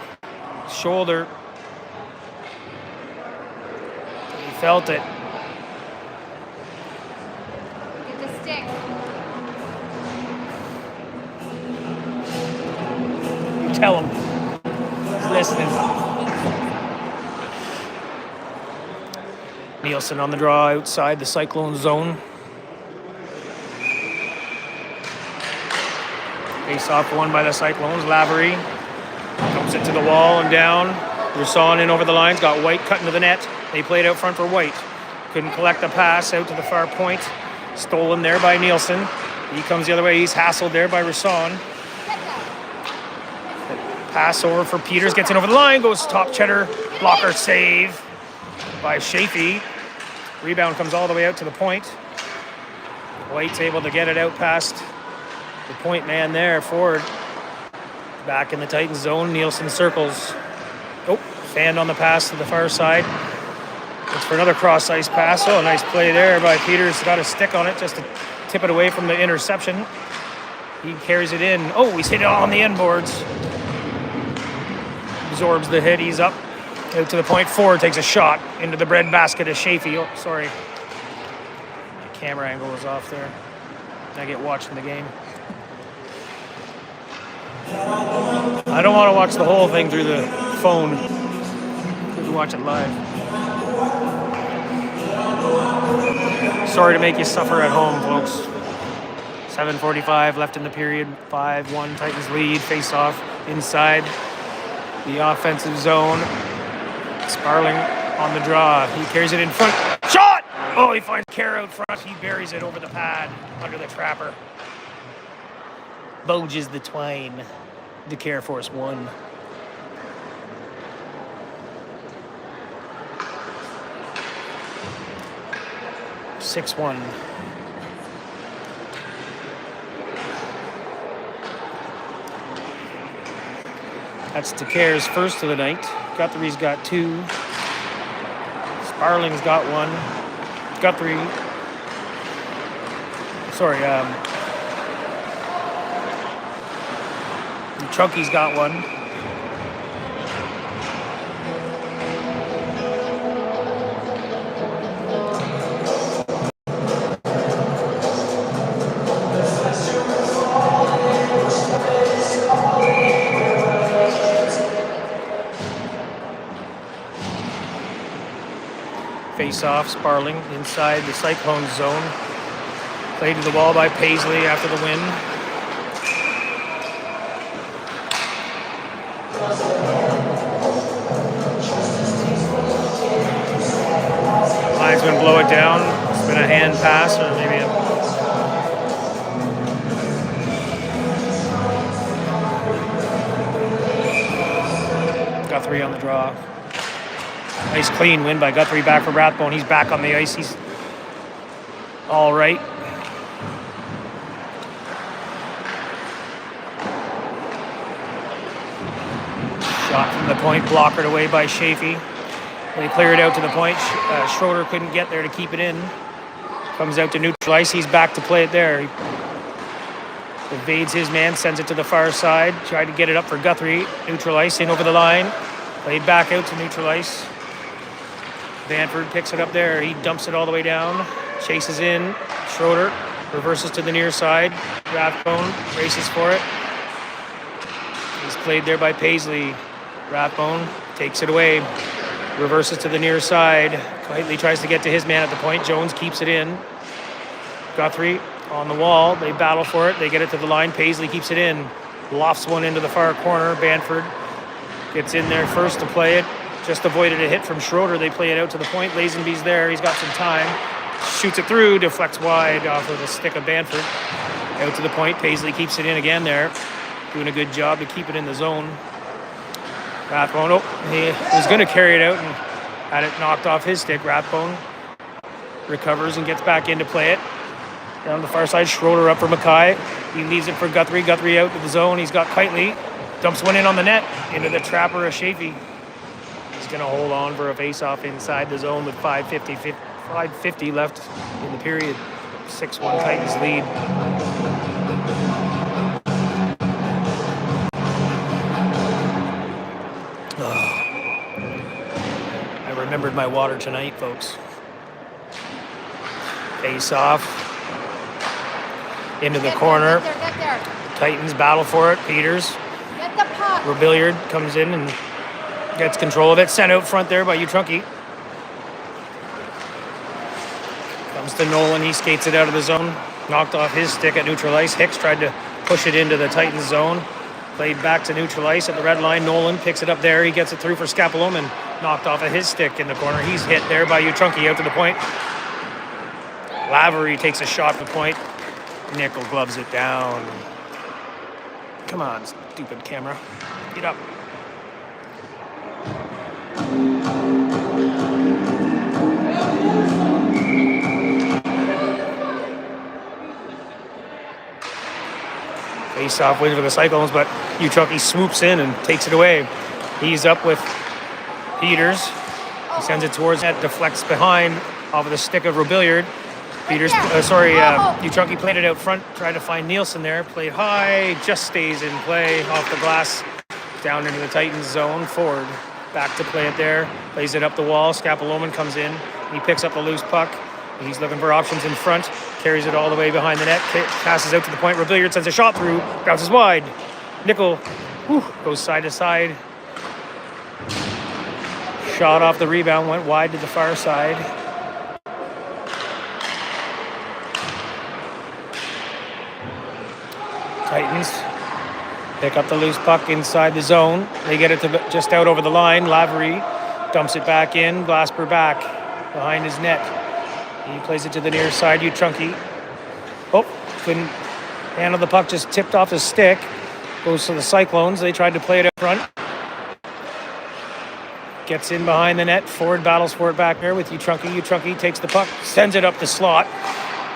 Shoulder. He felt it. Get the stick. You tell him. He's listening. Nielsen on the draw outside the Cyclone zone. Face off won by the Cyclones. Lavery dumps it to the wall and down. Rousson in over the lines. Got White cut into the net. They played out front for White. Couldn't collect the pass out to the far point. Stolen there by Nielsen. He comes the other way. He's hassled there by Rousson. Pass over for Peters. Gets in over the line. Goes top cheddar. Blocker save by Shafee. Rebound comes all the way out to the point. White's able to get it out past the point man there. Ford back in the Titans zone. Nielsen circles. Oh, fanned on the pass to the far side. It's for another cross ice pass. Oh, nice play there by Peters. Got a stick on it just to tip it away from the interception. He carries it in. Oh, he's hit it on the end boards. Absorbs the hit. He's up out to the point. Ford takes a shot into the bread basket of Shafee. Oh, sorry. The camera angle was off there. I get watching the game. I don't want to watch the whole thing through the phone. You can watch it live. Sorry to make you suffer at home, folks. 7:45 left in the period. 5-1 Titans lead. Face off inside the offensive zone. Sparling on the draw. He carries it in front. Shot! Oh, he finds Kerr out front. He buries it over the pad under the trapper. Boges the twine. The Care Force won. (6-1). That's DeCare's first of the night. Guthrie's got 2. Sparling's got 1. Guthrie. Sorry, Chunky's got 1. Face off, Sparling inside the Cyclone zone. Played to the wall by Paisley after the win. Linesman blow it down. It's been a hand pass or maybe a... Guthrie on the draw. Nice clean win by Guthrie back for Rathbone. He's back on the ice. He's all right. Shot from the point, blockered away by Chafee. They clear it out to the point. Schroeder couldn't get there to keep it in. Comes out to neutral ice. He's back to play it there. He evades his man, sends it to the far side. Tried to get it up for Guthrie. Neutral ice, in over the line. Played back out to neutral ice. Banford picks it up there. He dumps it all the way down. Chases in. Schroeder reverses to the near side. Rathbone races for it. He's played there by Paisley. Rathbone takes it away. Reverses to the near side. Quietly tries to get to his man at the point. Jones keeps it in. Guthrie on the wall. They battle for it. They get it to the line. Paisley keeps it in. Lofts one into the far corner. Banford gets in there first to play it. Just avoided a hit from Schroeder. They play it out to the point. Lazenby's there. He's got some time. Shoots it through. Deflects wide off of the stick of Banford. Out to the point. Paisley keeps it in again there. Doing a good job to keep it in the zone. Rathbone, he was going to carry it out and had it knocked off his stick. Rathbone recovers and gets back in to play it. Down the far side, Schroeder up for Mackay. He leaves it for Guthrie. Guthrie out to the zone. He's got Kitely. Dumps one in on the net into the trapper of Chafee. He's going to hold on for a face-off inside the zone with 5:50 left in the period. 6-1 Titans lead. I remembered my water tonight, folks. Face off. Into the corner. Get there. Titans battle for it. Peters. Get the puck. Robilliard comes in and gets control of it. Sent out front there by Utrunki. Comes to Nolan. He skates it out of the zone. Knocked off his stick at neutral ice. Hicks tried to push it into the Titans zone. Played back to neutral ice at the red line. Nolan picks it up there. He gets it through for Scapolome and knocked off of his stick in the corner. He's hit there by Utrunki out to the point. Lavery takes a shot at the point. Nickel gloves it down. Come on, stupid camera. Get up. Face-off win for the Cyclones, but Utrunki swoops in and takes it away. He's up with Peters. He sends it towards that, deflects behind off of the stick of Robilliard. Peters, Utrunki played it out front, tried to find Nielsen there. Played high, just stays in play off the glass, down into the Titans zone. Ford back to play it there, plays it up the wall. Scapolome comes in, he picks up the loose puck. He's looking for options in front, carries it all the way behind the net, passes out to the point. Robilliard sends a shot through, bounces wide. Nickel goes side to side. Shot off the rebound, went wide to the far side. Titans pick up the loose puck inside the zone. They get it to just out over the line. Lavery dumps it back in. Glasper back behind his net. He plays it to the near side. Utrunki. Couldn't handle the puck. Just tipped off his stick. Goes to the Cyclones. They tried to play it up front. Gets in behind the net. Ford battles for it back there with Utrunki. Utrunki takes the puck. Sends it up the slot.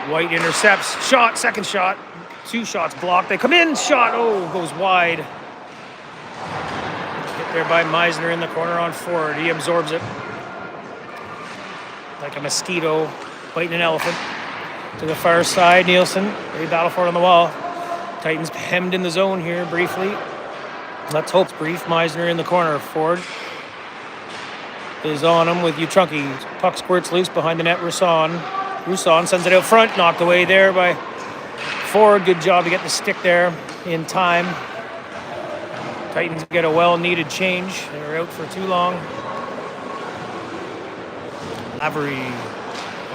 White intercepts. Shot. Second shot. 2 shots blocked. They come in. Shot. Goes wide. Hit there by Meisner in the corner on Ford. He absorbs it. Like a mosquito biting an elephant. To the far side, Nielsen. They battle for it on the wall. Titans hemmed in the zone here briefly. Let's hope it's brief. Meisner in the corner. Ford is on him with Utrunki. Puck squirts loose behind the net. Rousson sends it out front. Knocked away there by Ford. Good job to get the stick there in time. Titans get a well-needed change. They were out for too long. Lavery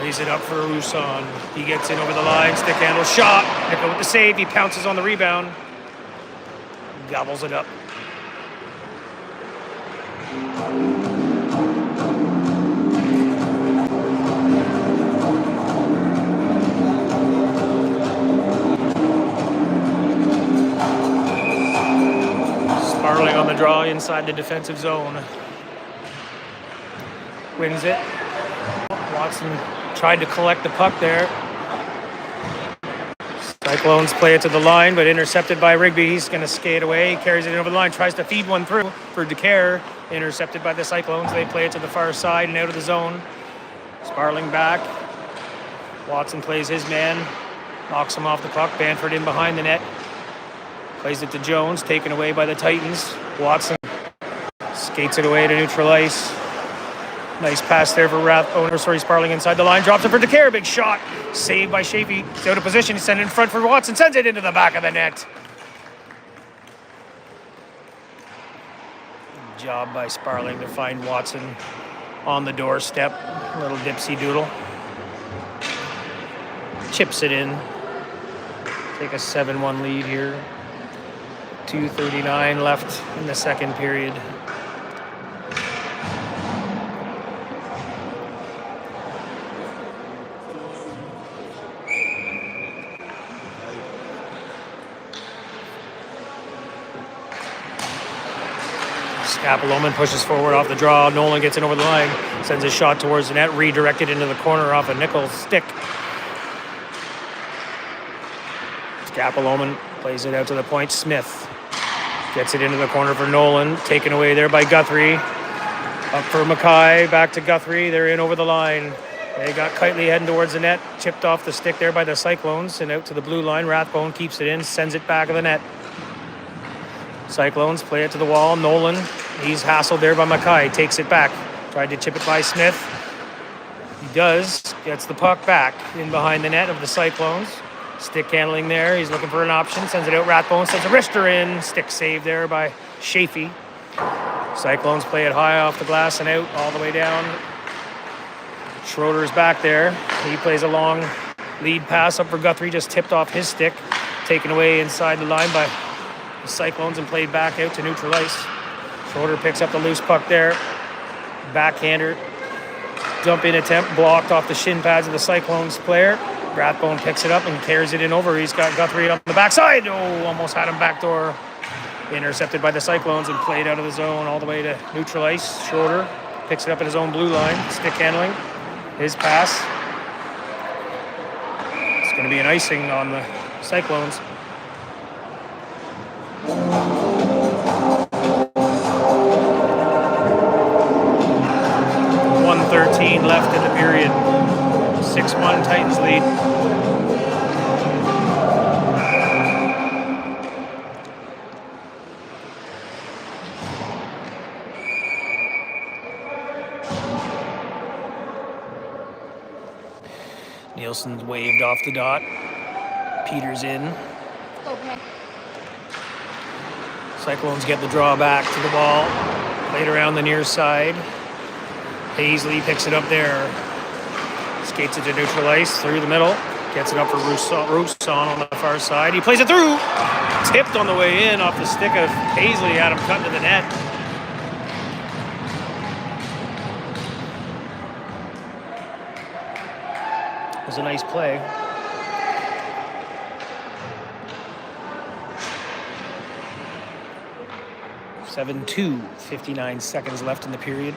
lays it up for Rousson. He gets in over the line. Stick handle shot. Nickel with the save. He pounces on the rebound. Gobbles it up. Sparling on the draw inside the defensive zone. wins it. Watson tried to collect the puck there. Cyclones play it to the line, but intercepted by Rigby. He's going to skate away. He carries it over the line, tries to feed one through for DeCare. Intercepted by the Cyclones. They play it to the far side and out of the zone. Sparling back. Watson plays his man. Knocks him off the puck. Banford in behind the net. Plays it to Jones, taken away by the Titans. Watson skates it away to neutral ice. Nice pass there for Sparling inside the line. Drops it for DeCare. Big shot. Saved by Shafee. He's out of position. He's sent it in front for Watson. Sends it into the back of the net. Good job by Sparling to find Watson on the doorstep. A little dipsy doodle. Chips it in. Take a 7-1 lead here. 2:39 left in the second period. Apple-Oman pushes forward off the draw. Nolan gets it over the line. Sends a shot towards the net. Redirected into the corner off a Nichols stick. Apple-Oman plays it out to the point. Smith gets it into the corner for Nolan. Taken away there by Guthrie. Up for Mackay. Back to Guthrie. They're in over the line. They got Kitely heading towards the net. Chipped off the stick there by the Cyclones. And out to the blue line. Rathbone keeps it in. Sends it back of the net. Cyclones play it to the wall. Nolan, he's hassled there by Mackay. Takes it back. Tried to chip it by Smith. He does. Gets the puck back in behind the net of the Cyclones. Stick handling there. He's looking for an option. Sends it out. Rathbone sends a wrister in. Stick save there by Shafee. Cyclones play it high off the glass and out all the way down. Schroeder's back there. He plays a long lead pass up for Guthrie. Just tipped off his stick. Taken away inside the line by the Cyclones and played back out to neutral ice. Schroeder picks up the loose puck there. Backhander. Dump in attempt. Blocked off the shin pads of the Cyclones player. Rathbone picks it up and carries it in over. He's got Guthrie on the backside. Oh, almost had him backdoor. Intercepted by the Cyclones and played out of the zone all the way to neutral ice. Schroeder picks it up at his own blue line. Stick handling. His pass. It's going to be an icing on the Cyclones. 1:13 left in the period. 6-1 Titans lead. Nielsen's waved off the dot. Peters in. Okay. Cyclones get the draw back to the ball. Played around the near side. Paisley picks it up there. Skates it to neutral ice through the middle. Gets it up for Rousson on the far side. He plays it through. Tipped on the way in off the stick of Paisley. Had him cut to the net. It was a nice play. (7-2), 59 seconds left in the period.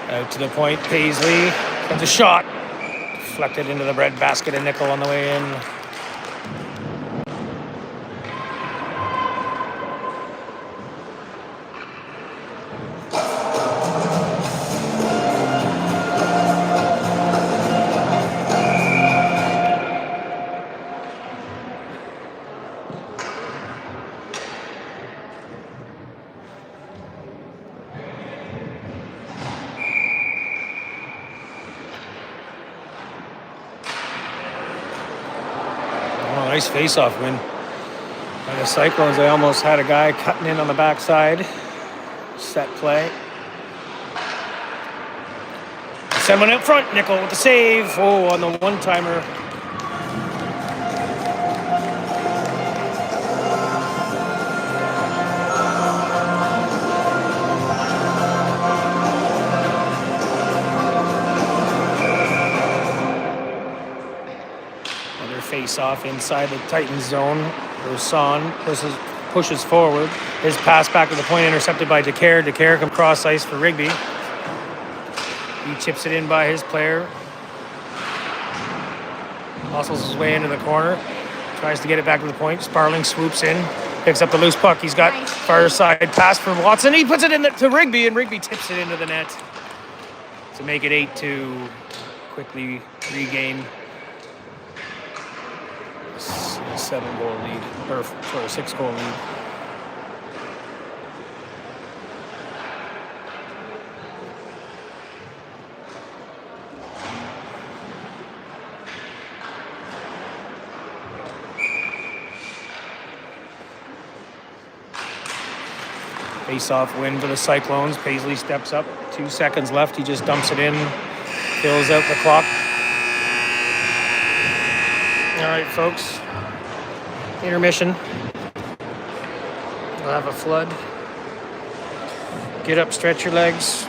Out to the point, Paisley gets a shot. Deflected into the breadbasket of Nickel on the way in. Nice face-off win by the Cyclones. They almost had a guy cutting in on the backside. Set play. Send one out front. Nickel with the save. Oh, on the one-timer. Face-off inside the Titans zone. Roussan pushes forward. His pass back to the point intercepted by DeCare. DeCare comes cross ice for Rigby. He chips it in by his player. Muscles his way into the corner. Tries to get it back to the point. Sparling swoops in. Picks up the loose puck. He's got far side pass for Watson. He puts it in to Rigby, and Rigby tips it into the net to make it 8-2. Quickly regain a 6-goal lead. Face-off win for the Cyclones. Paisley steps up. 2 seconds left. He just dumps it in. Fills out the clock. All right, folks. Intermission. We'll have a flood. Get up, stretch your legs.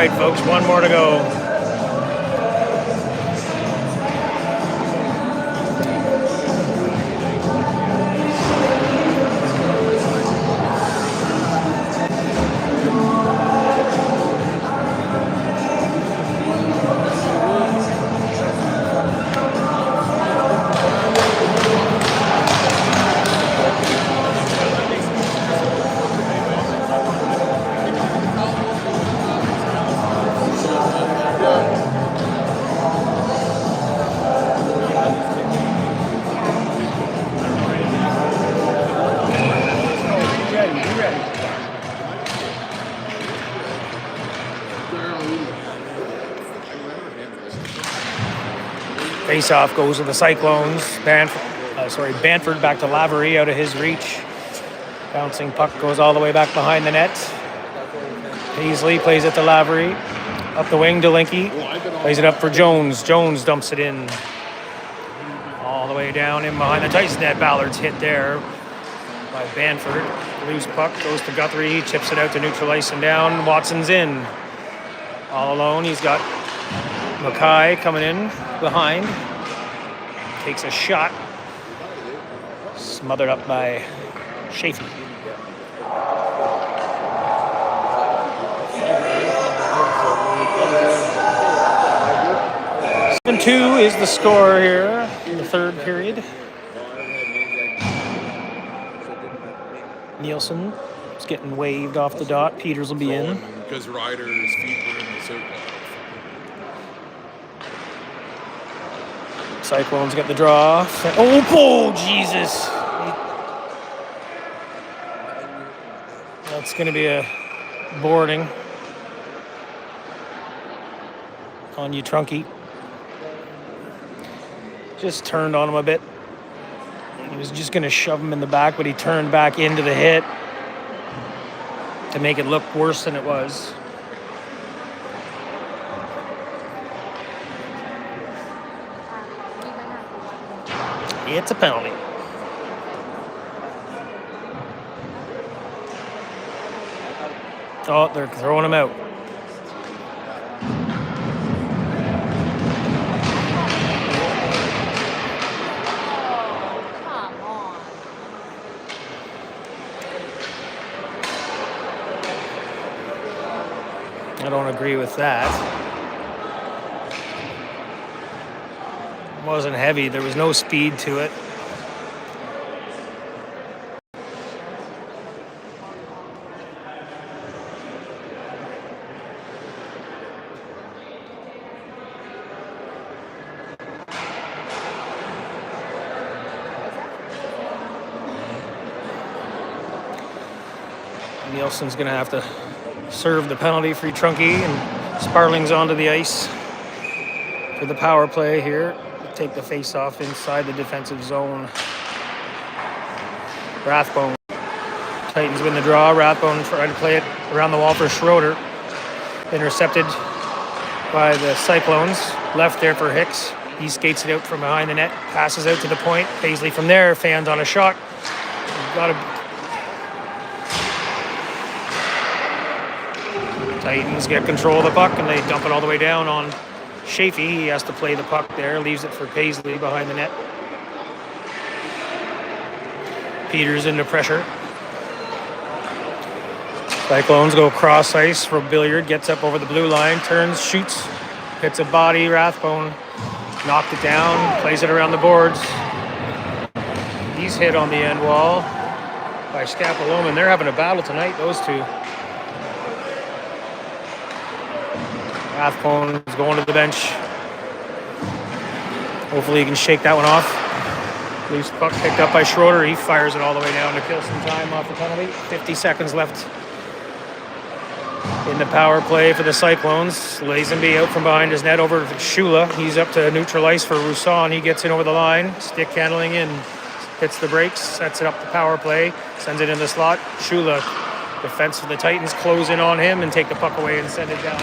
right, folks, one more to go. Face-off goes to the Cyclones. Banford back to Lavery out of his reach. Bouncing puck goes all the way back behind the net. Paisley plays it to Lavery. Up the wing to Linky. Plays it up for Jones. Jones dumps it in. All the way down in behind the Titans net. Ballard's hit there by Banford. Loose puck goes to Guthrie. Chips it out to neutral ice and down. Watson's in. All alone. He's got Mackay coming in behind. Takes a shot. Smothered up by Chaffee. 7-2 is the score here in the third period. Nielsen is getting waved off the dot. Peters will be in. Because Ryder's feet were in the circle. Cyclones get the draw. Oh, Jesus. That's going to be a boarding on Utrunky. Just turned on him a bit. He was just going to shove him in the back, but he turned back into the hit to make it look worse than it was. It's a penalty. Oh, they're throwing him out. Come on. I don't agree with that. It wasn't heavy. There was no speed to it. Nielsen's going to have to serve the penalty for Trunky, and Sparling's onto the ice for the power play here. Take the face-off inside the defensive zone. Rathbone. Titans win the draw. Rathbone trying to play it around the wall for Schroeder. Intercepted by the Cyclones. Left there for Hicks. He skates it out from behind the net. Passes out to the point. Paisley from there. Fans on a shot. Titans get control of the puck, and they dump it all the way down on Chaffee. He has to play the puck there. Leaves it for Paisley behind the net. Peters into pressure. Cyclones go cross ice for Billiard. Gets up over the blue line. Turns, shoots. Hits a body. Rathbone knocked it down. Plays it around the boards. He's hit on the end wall by Scapaloman. They're having a battle tonight, those two. Rathbone is going to the bench. Hopefully he can shake that one off. Loose puck picked up by Schroeder. He fires it all the way down to kill some time off the penalty. 50 seconds left in the power play for the Cyclones. Lazenby out from behind his net over to Shula. He's up to neutral ice for Rousseau. He gets in over the line. Stick handling in. Hits the brakes. Sets it up the power play. Sends it in the slot. Shula, defense for the Titans, close in on him and take the puck away and send it down.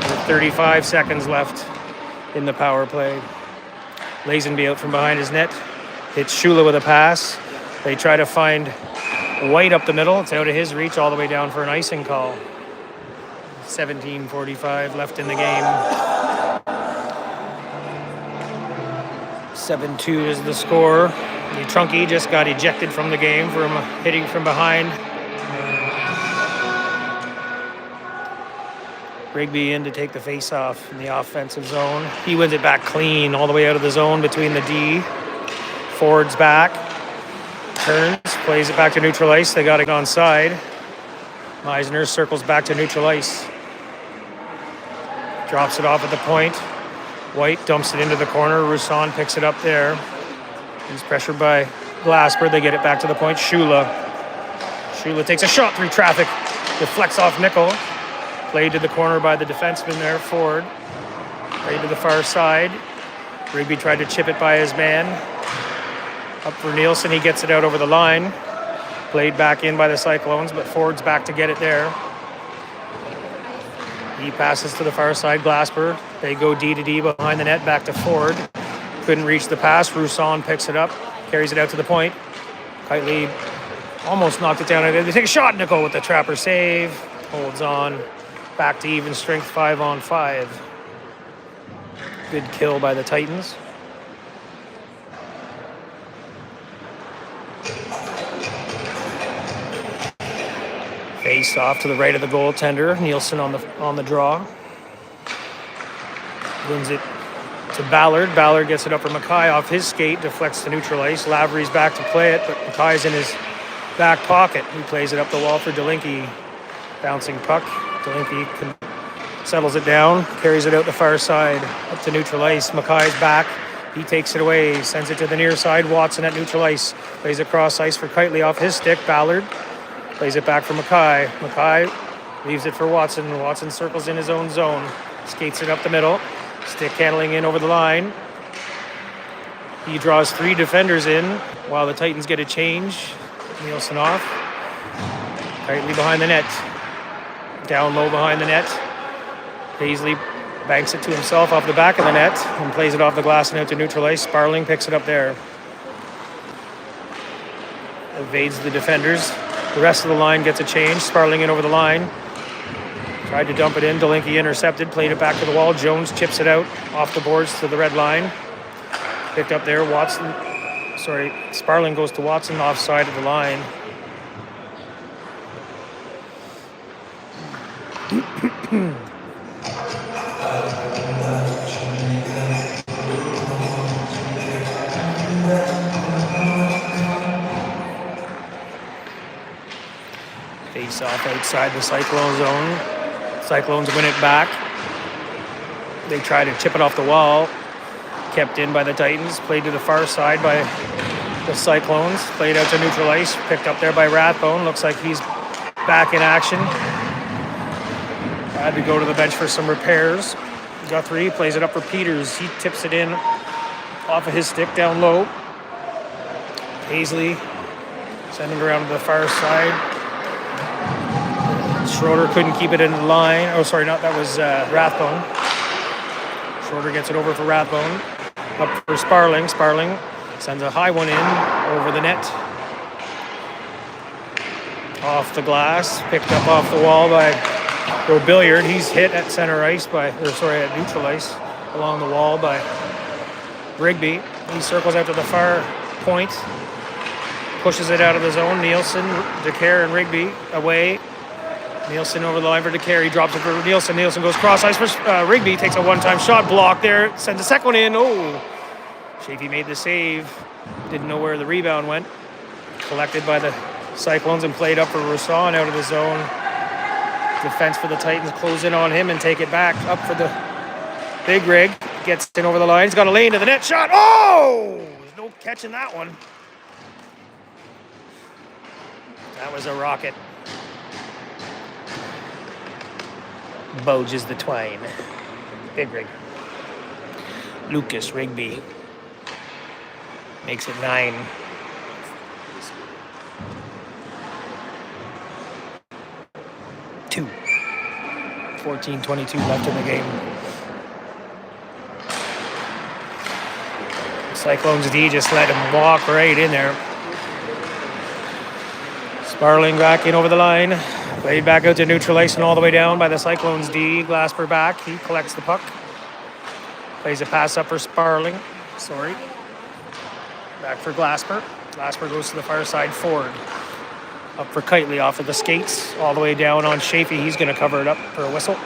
With 35 seconds left in the power play. Lazenby out from behind his net. Hits Shula with a pass. They try to find White up the middle. It's out of his reach all the way down for an icing call. 17:45 left in the game. 7-2 is the score. Trunky just got ejected from the game from hitting from behind. Rigby in to take the face-off in the offensive zone. He wins it back clean all the way out of the zone between the D. Ford's back. Turns, plays it back to neutral ice. They got it onside. Meisner circles back to neutral ice. Drops it off at the point. White dumps it into the corner. Roussan picks it up there. He's pressured by Glasper. They get it back to the point. Shula takes a shot through traffic. Deflects off Nickel. Played to the corner by the defenseman there, Ford. Played to the far side. Rigby tried to chip it by his man. Up for Nielsen. He gets it out over the line. Played back in by the Cyclones, but Ford's back to get it there. He passes to the far side, Glasper. They go D to D behind the net, back to Ford. Couldn't reach the pass. Roussan picks it up, carries it out to the point. Kitely almost knocked it down. They take a shot, Nickel with the trapper save. Holds on. Back to even strength 5-on-5. Good kill by the Titans. Face off to the right of the goaltender. Nielsen on the draw. Wins it to Ballard. Ballard gets it up for Mackay off his skate. Deflects to neutral ice. Lavery's back to play it, but Mackay's in his back pocket. He plays it up the wall for Delinky. Bouncing puck. Delinky settles it down. Carries it out the far side. Up to neutral ice. Mackay's back. He takes it away. Sends it to the near side. Watson at neutral ice. Plays across ice for Kitely off his stick. Ballard plays it back for Mackay. Mackay leaves it for Watson. Watson circles in his own zone. Skates it up the middle. Stick handling in over the line. He draws 3 defenders in while the Titans get a change. Nielsen off. Kitely behind the net. Down low behind the net. Paisley banks it to himself off the back of the net and plays it off the glass and out to neutral ice. Sparling picks it up there. Evades the defenders. The rest of the line gets a change. Sparling in over the line. Tried to dump it in. Delinky intercepted. Played it back to the wall. Jones chips it out off the boards to the red line. Picked up there. Sparling goes to Watson offside of the line. Face off outside the Cyclone zone. Cyclones win it back. They try to chip it off the wall. Kept in by the Titans. Played to the far side by the Cyclones. Played out to neutral ice. Picked up there by Rathbone. Looks like he's back in action. Had to go to the bench for some repairs. Guthrie plays it up for Peters. He tips it in off of his stick down low. Paisley sending it around to the far side. Schroeder couldn't keep it in the line. Oh, sorry, that was Rathbone. Schroeder gets it over for Rathbone. Up for Sparling. Sparling sends a high one in over the net. Off the glass. Picked up off the wall by Robilliard. He's hit at center ice at neutral ice along the wall by Rigby. He circles out to the far point. Pushes it out of the zone. Nielsen, DeCare, and Rigby away. Nielsen over the line for DeCare. He drops it for Nielsen. Nielsen goes cross ice for Rigby. Takes a one-time shot block there. Sends a second one in. Oh! Shafee made the save. Didn't know where the rebound went. Collected by the Cyclones and played up for Roussan out of the zone. Defense for the Titans close in on him and take it back. Up for the big rig. Gets in over the line. He's got a lane to the net. Shot. Oh! There's no catching that one. That was a rocket. Boges the twine. Big rig. Lucas Rigby makes it 9. Two. 14:22 left in the game. Cyclones D just let him walk right in there. Sparling back in over the line. Played back out to neutral ice and all the way down by the Cyclones D. Glasper back. He collects the puck. Plays a pass up for Sparling. Sorry. Back for Glasper. Glasper goes to the far side forward. Up for Kitely off of the skates. All the way down on Shafee. He's going to cover it up for a whistle.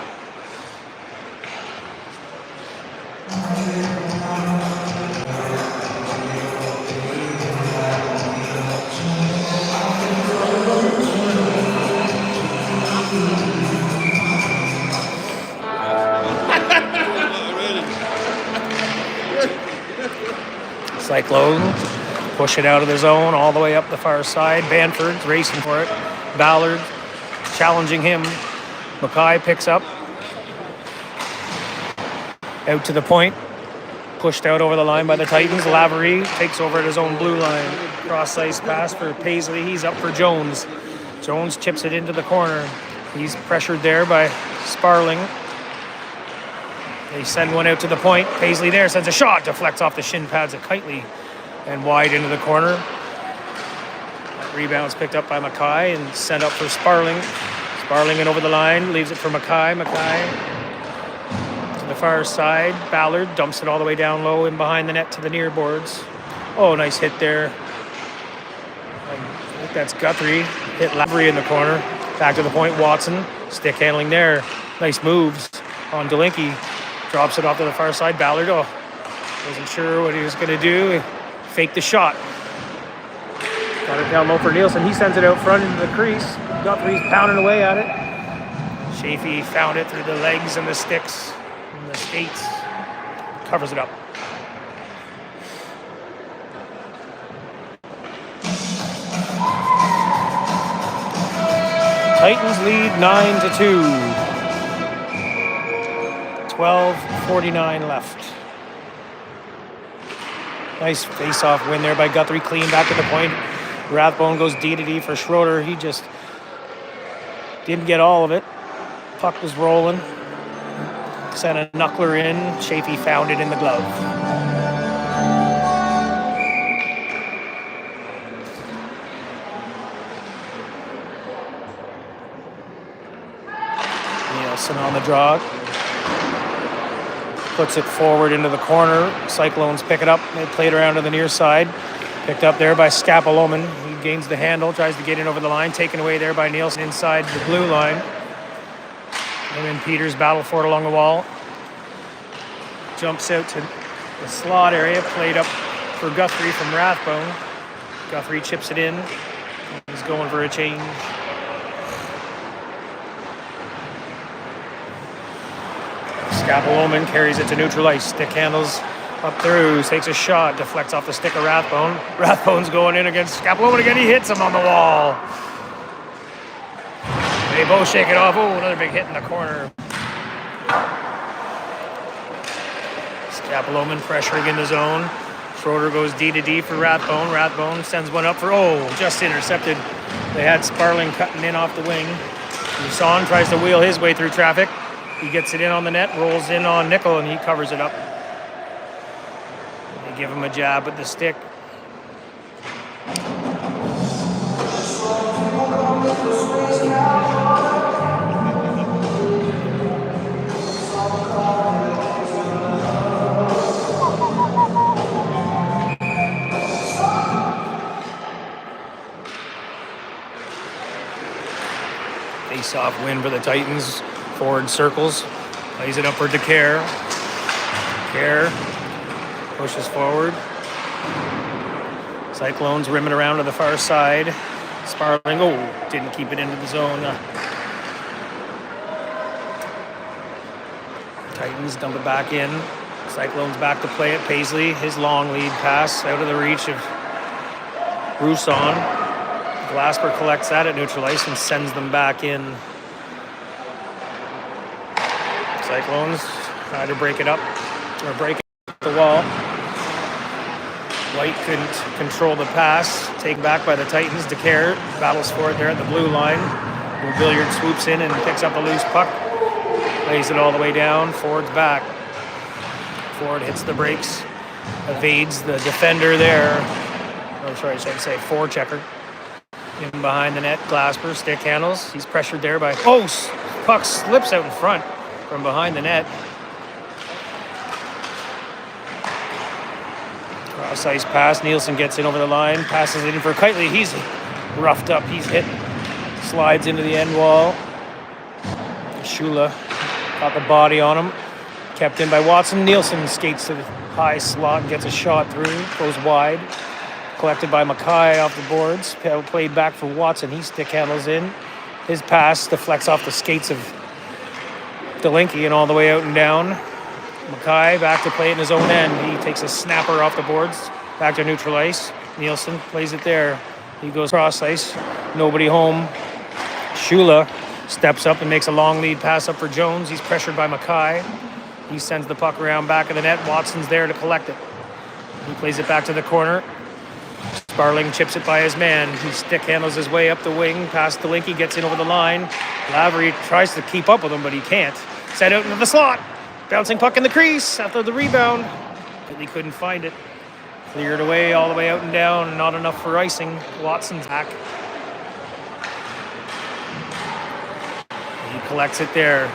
Cyclone push it out of the zone all the way up the far side. Banford's racing for it. Ballard challenging him. Mackay picks up. Out to the point. Pushed out over the line by the Titans. Lavery takes over at his own blue line. Cross ice pass for Paisley. He's up for Jones. Jones chips it into the corner. He's pressured there by Sparling. They send one out to the point. Paisley there sends a shot. Deflects off the shin pads of Kitely and wide into the corner. That rebound's picked up by Mackay and sent up for Sparling. Sparling and over the line. Leaves it for Mackay. Mackay to the far side. Ballard dumps it all the way down low and behind the net to the near boards. Oh, nice hit there. I think that's Guthrie. Hit Lavery in the corner. Back to the point. Watson. Stick handling there. Nice moves on Delinky. Drops it off to the far side. Ballard, wasn't sure what he was going to do. Faked the shot. Got it down low for Nielsen. He sends it out front into the crease. Guthrie's pounding away at it. Shafee found it through the legs and the sticks and the skates. Covers it up. Titans lead 9-2. 12:49 left. Nice face-off win there by Guthrie. Clean back to the point. Rathbone goes D-to-D for Schroeder. He just didn't get all of it. Puck was rolling. Sent a knuckler in. Shafee found it in the glove. Nielsen on the draw. Puts it forward into the corner. Cyclones pick it up. They play it around to the near side. Picked up there by Scapaloman. He gains the handle, tries to get in over the line. Taken away there by Nielsen inside the blue line. And then Peters battle for it along the wall. Jumps out to the slot area. Played up for Guthrie from Rathbone. Guthrie chips it in. He's going for a change. Scapaloman carries it to neutral ice. Stick handles up through. Takes a shot. Deflects off the stick of Rathbone. Rathbone's going in against Scapaloman again. He hits him on the wall. They both shake it off. Oh, another big hit in the corner. Scapaloman pressuring in the zone. Schroeder goes D-to-D for Rathbone. Rathbone sends one up for, just intercepted. They had Sparling cutting in off the wing. Busan tries to wheel his way through traffic. He gets it in on the net, rolls in on Nickel, and he covers it up. They give him a jab with the stick. Face-off win for the Titans. Forward circles, plays it up for DeCare. DeCare pushes forward. Cyclones rim it around to the far side. Sparling, didn't keep it into the zone. Titans dump it back in. Cyclones back to play it. Paisley, his long lead pass out of the reach of Rousson. Glasper collects that at neutral ice and sends them back in. Cyclones try to break it up, or break the wall. White couldn't control the pass. Taken back by the Titans. DeCare battles for it there at the blue line. Billiard swoops in and picks up a loose puck. Plays it all the way down. Ford's back. Ford hits the brakes. Evades the defender there. Or sorry, I should say forechecker. In behind the net, Glasper, stick handles. He's pressured there by... Oh, puck slips out in front from behind the net. Cross ice pass. Nielsen gets in over the line. Passes it in for Kitely. He's roughed up. He's hit. Slides into the end wall. Shula got the body on him. Kept in by Watson. Nielsen skates to the high slot and gets a shot through. Goes wide. Collected by Mackay off the boards. Played back for Watson. He stick handles in. His pass deflects off the skates of Delinky and all the way out and down. Mackay back to play it in his own end. He takes a snapper off the boards. Back to neutral ice. Nielsen plays it there. He goes cross ice. Nobody home. Shula steps up and makes a long lead pass up for Jones. He's pressured by Mackay. He sends the puck around back of the net. Watson's there to collect it. He plays it back to the corner. Sparling chips it by his man. He stick handles his way up the wing. Past Delinky, gets in over the line. Lavery tries to keep up with him, but he can't. Set out into the slot. Bouncing puck in the crease after the rebound. He couldn't find it. Cleared away all the way out and down. Not enough for icing. Watson's back. He collects it there.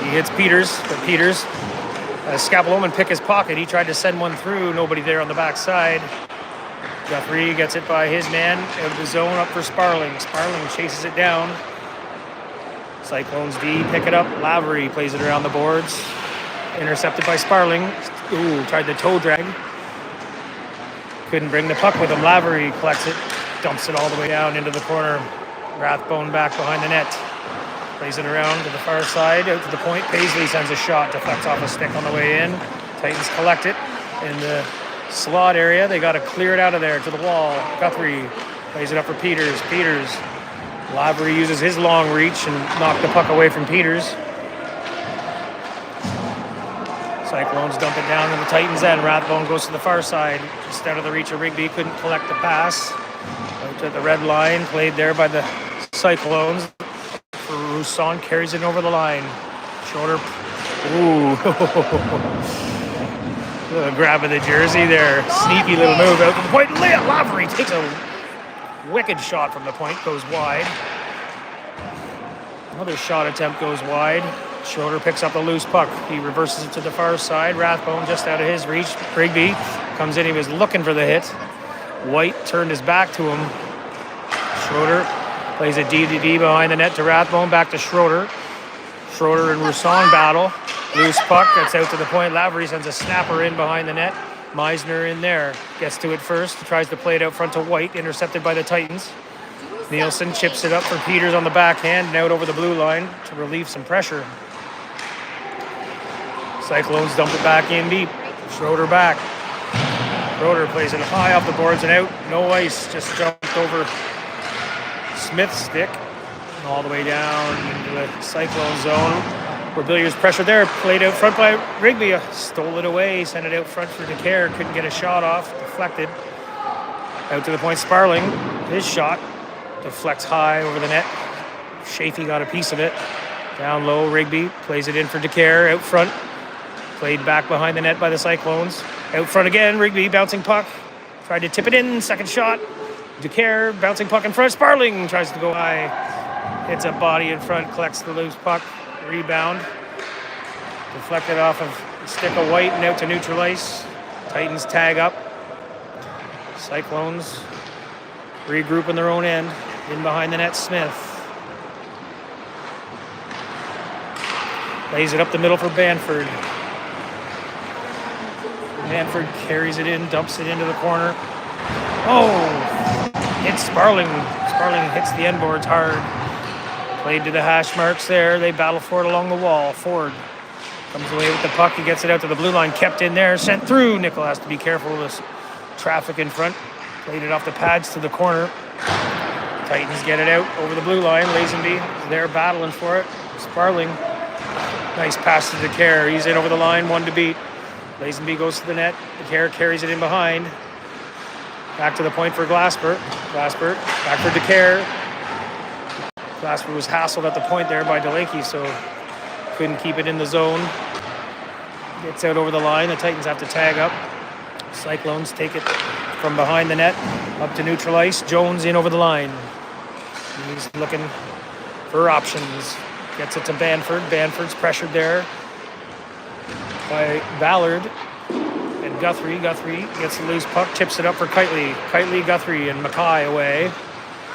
He hits Peters, but Peters Scapoloman pick his pocket. He tried to send one through. Nobody there on the backside. Guthrie gets it by his man out of the zone up for Sparling. Sparling chases it down. Cyclones D pick it up. Lavery plays it around the boards. Intercepted by Sparling. Ooh, tried the toe drag. Couldn't bring the puck with him. Lavery collects it. Dumps it all the way down into the corner. Rathbone back behind the net. Plays it around to the far side, out to the point. Paisley sends a shot, deflects off a stick on the way in. Titans collect it in the slot area. They got to clear it out of there to the wall. Guthrie plays it up for Peters. Peters. Lavery uses his long reach and knocked the puck away from Peters. Cyclones dump it down to the Titans' end. Rathbone goes to the far side, just out of the reach of Rigby. Couldn't collect the pass. Out to the red line, played there by the Cyclones. Rousson carries it over the line. Shoulder. Ooh. Little grab of the jersey there. Sneaky little move out to the point. Lavery takes a wicked shot from the point. Goes wide. Another shot attempt goes wide. Shoulder picks up a loose puck. He reverses it to the far side. Rathbone just out of his reach. Rigby comes in. He was looking for the hit. White turned his back to him. Schroeder plays a D behind the net to Rathbone, back to Schroeder. Schroeder and Rousson battle. Loose puck, gets out to the point. Lavery sends a snapper in behind the net. Meisner in there, gets to it first. Tries to play it out front to White, intercepted by the Titans. Nielsen chips it up for Peters on the backhand and out over the blue line to relieve some pressure. Cyclones dump it back in deep. Schroeder back. Schroeder plays it high off the boards and out. No ice, just jumped over Smith's stick all the way down into the Cyclone zone. Robilius pressure there, played out front by Rigby, stole it away, sent it out front for DeCare, couldn't get a shot off, deflected. Out to the point, Sparling, his shot, deflects high over the net. Shafee got a piece of it. Down low, Rigby plays it in for DeCare, out front, played back behind the net by the Cyclones. Out front again, Rigby bouncing puck, tried to tip it in, second shot. DeCare, bouncing puck in front. Sparling tries to go high. Hits a body in front, collects the loose puck. Rebound. Deflected off of the stick of White and out to neutral ice. Titans tag up. Cyclones regroup in their own end. In behind the net, Smith. Lays it up the middle for Banford. Banford carries it in, dumps it into the corner. Oh! Hits Sparling. Sparling hits the end boards hard. Played to the hash marks there. They battle for it along the wall. Ford comes away with the puck. He gets it out to the blue line. Kept in there. Sent through. Nickel has to be careful of this traffic in front. Played it off the pads to the corner. Titans get it out over the blue line. Lazenby is there battling for it. Sparling. Nice pass to DeCare. He's in over the line. One to beat. Lazenby goes to the net. DeCare carries it in behind. Back to the point for Glasper. Glasper back for DeCare. Glasper was hassled at the point there by Delinky, so couldn't keep it in the zone. Gets out over the line. The Titans have to tag up. Cyclones take it from behind the net. Up to neutral ice. Jones in over the line. He's looking for options. Gets it to Banford. Banford's pressured there by Ballard and Guthrie. Guthrie gets the loose puck, chips it up for Kitely. Kitely, Guthrie, and Mackay away.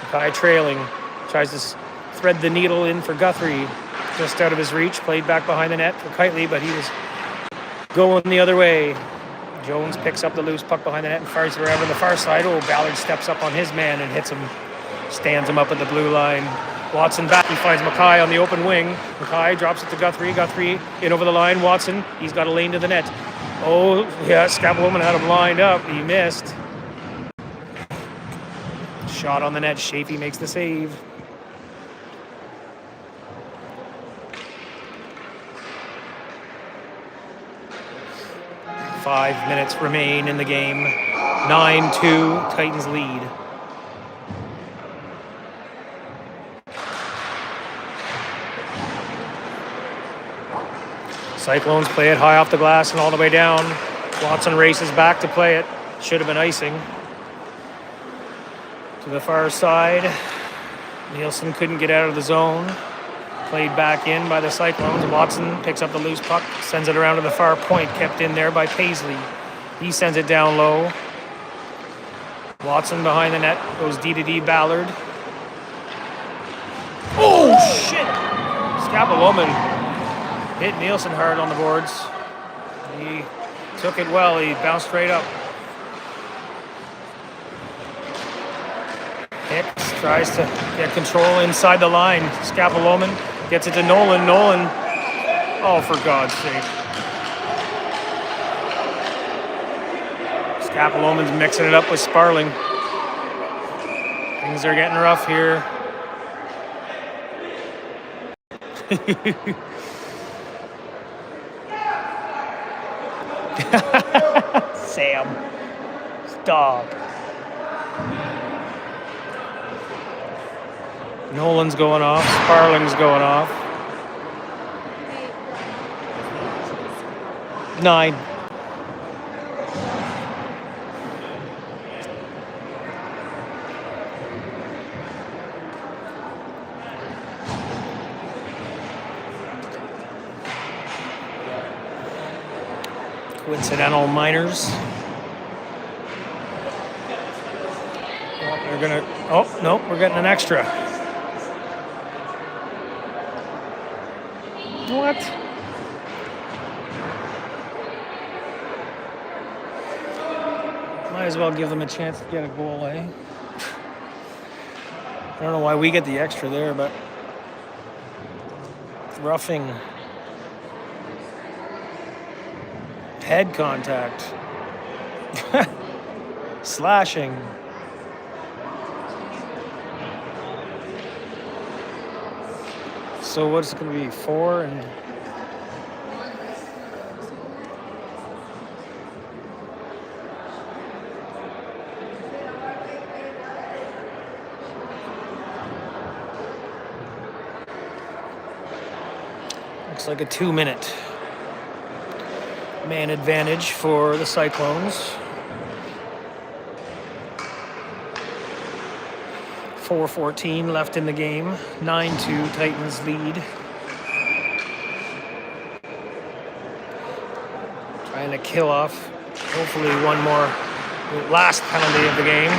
Mackay trailing. Tries to thread the needle in for Guthrie. Just out of his reach. Played back behind the net for Kitely, but he was going the other way. Jones picks up the loose puck behind the net and fires it around on the far side. Oh, Ballard steps up on his man and hits him. Stands him up at the blue line. Watson back. He finds Mackay on the open wing. Mackay drops it to Guthrie. Guthrie in over the line. Watson. He's got a lane to the net. Oh, yeah. Scapelwoman had him lined up. He missed. Shot on the net. Shafee makes the save. Five minutes remain in the game. 9-2. Titans lead. Cyclones play it high off the glass and all the way down. Watson races back to play it. Should have been icing. To the far side. Nielsen couldn't get out of the zone. Played back in by the Cyclones. Watson picks up the loose puck, sends it around to the far point, kept in there by Paisley. He sends it down low. Watson behind the net, goes D-to-D Ballard. Oh, shit! Scapelwoman hit Nielsen hard on the boards. He took it well. He bounced straight up. Hicks tries to get control inside the line. Scapelwoman gets it to Nolan. Nolan, oh, for God's sake. Scapelwoman's mixing it up with Sparling. Things are getting rough here. Sam, stop. Nolan's going off. Sparling's going off. 9. Coincidental minors. They're gonna. Oh no, we're getting an extra. What? Might as well give them a chance to get a goal, eh? I don't know why we get the extra there, but roughing. Head contact. Slashing. So what's it going to be? 4 and... Looks like a 2-minute man advantage for the Cyclones. 4:14 left in the game. 9-2 Titans lead. Trying to kill off hopefully one more last penalty of the game.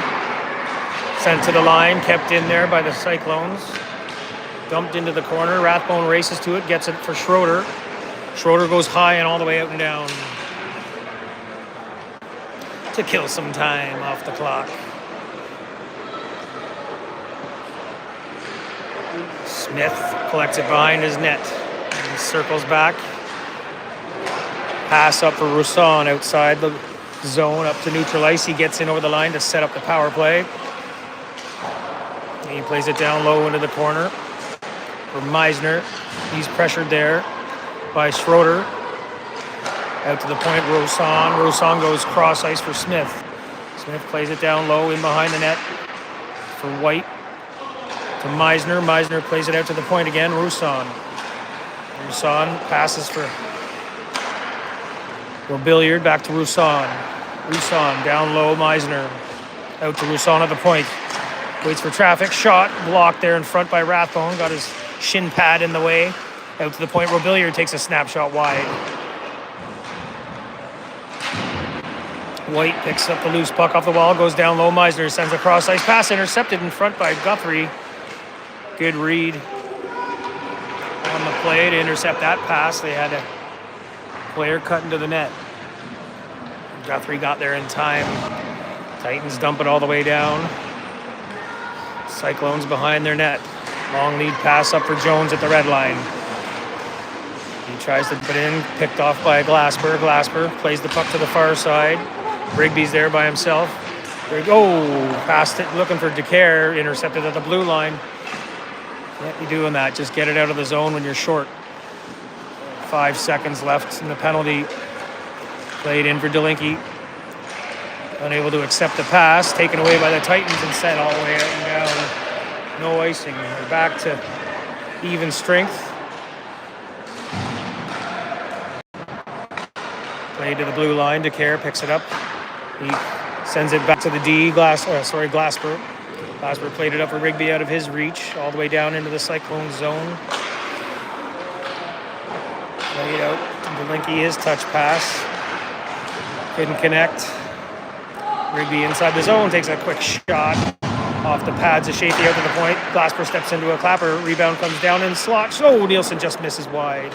Sent to the line, kept in there by the Cyclones. Dumped into the corner. Rathbone races to it, gets it for Schroeder. Schroeder goes high and all the way out and down to kill some time off the clock. Smith collects it behind his net and circles back. Pass up for Rousson outside the zone up to neutral ice. He gets in over the line to set up the power play. He plays it down low into the corner for Meisner. He's pressured there by Schroeder. Out to the point, Rousson. Rousson goes cross ice for Smith. Smith plays it down low in behind the net for White. To Meisner. Meisner plays it out to the point again. Rousson. Rousson passes for Billiard. Back to Rousson. Rousson down low. Meisner. Out to Rousson at the point. Waits for traffic. Shot blocked there in front by Rathbone. Got his shin pad in the way. Out to the point. Robilliard takes a snapshot wide. White picks up the loose puck off the wall. Goes down low. Meisner sends a cross ice pass. Intercepted in front by Guthrie. Good read on the play to intercept that pass. They had a player cut into the net. Guthrie got there in time. Titans dump it all the way down. Cyclones behind their net. Long lead pass up for Jones at the red line. He tries to put in, picked off by Glasper. Glasper plays the puck to the far side. Rigby's there by himself. Passed it, looking for DeCare, intercepted at the blue line. Can't be doing that. Just get it out of the zone when you're short. 5 seconds left in the penalty. Played in for Delinky. Unable to accept the pass. Taken away by the Titans and sent all the way out and down. No icing. We're back to even strength. Played to the blue line. DeCare picks it up. He sends it back to the D. Glasper. Glasper played it up for Rigby out of his reach, all the way down into the Cyclone zone. Played out to Delinky, his touch pass. Couldn't connect. Rigby inside the zone takes a quick shot off the pads of Shafee out to the point. Glasper steps into a clapper. Rebound comes down in slot. Nielsen just misses wide.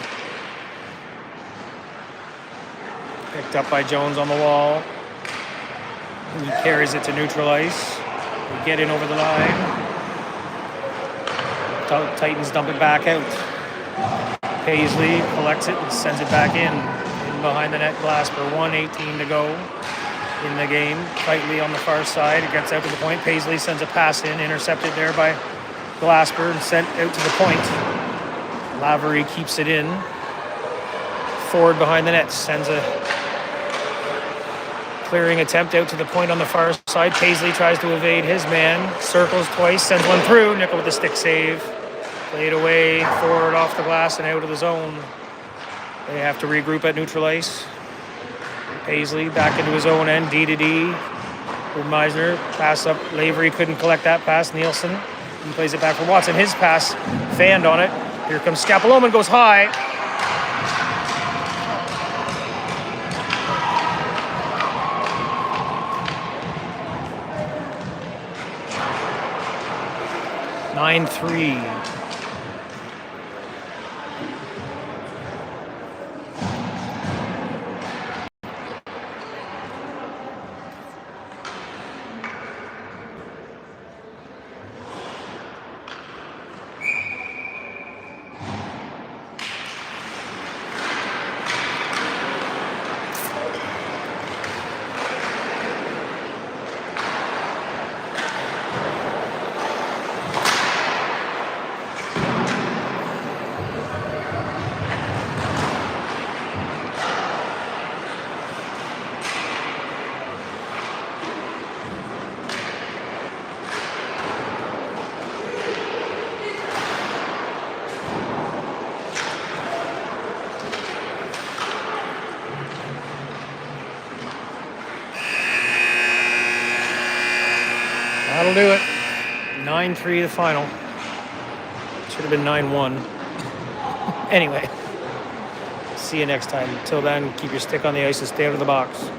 Picked up by Jones on the wall. He carries it to neutral ice. We get in over the line. Titans dump it back out. Paisley collects it and sends it back in behind the net. Glasper, 1:18 to go in the game. Tightly on the far side. It gets out to the point. Paisley sends a pass in. Intercepted there by Glasper and sent out to the point. Lavery keeps it in. Forward behind the net. Sends a clearing attempt out to the point on the far side. Paisley tries to evade his man. Circles twice. Sends one through. Nickel with the stick save. Played away. Forward off the glass and out of the zone. They have to regroup at neutral ice. Paisley back into his own end. D to D. For Meisner. Pass up. Lavery couldn't collect that pass. Nielsen. He plays it back for Watson. His pass fanned on it. Here comes Scapaloman. Goes high. (9-3). That'll do it. 9-3 the final. Should have been 9-1. Anyway, see you next time. Till then, keep your stick on the ice and stay out of the box.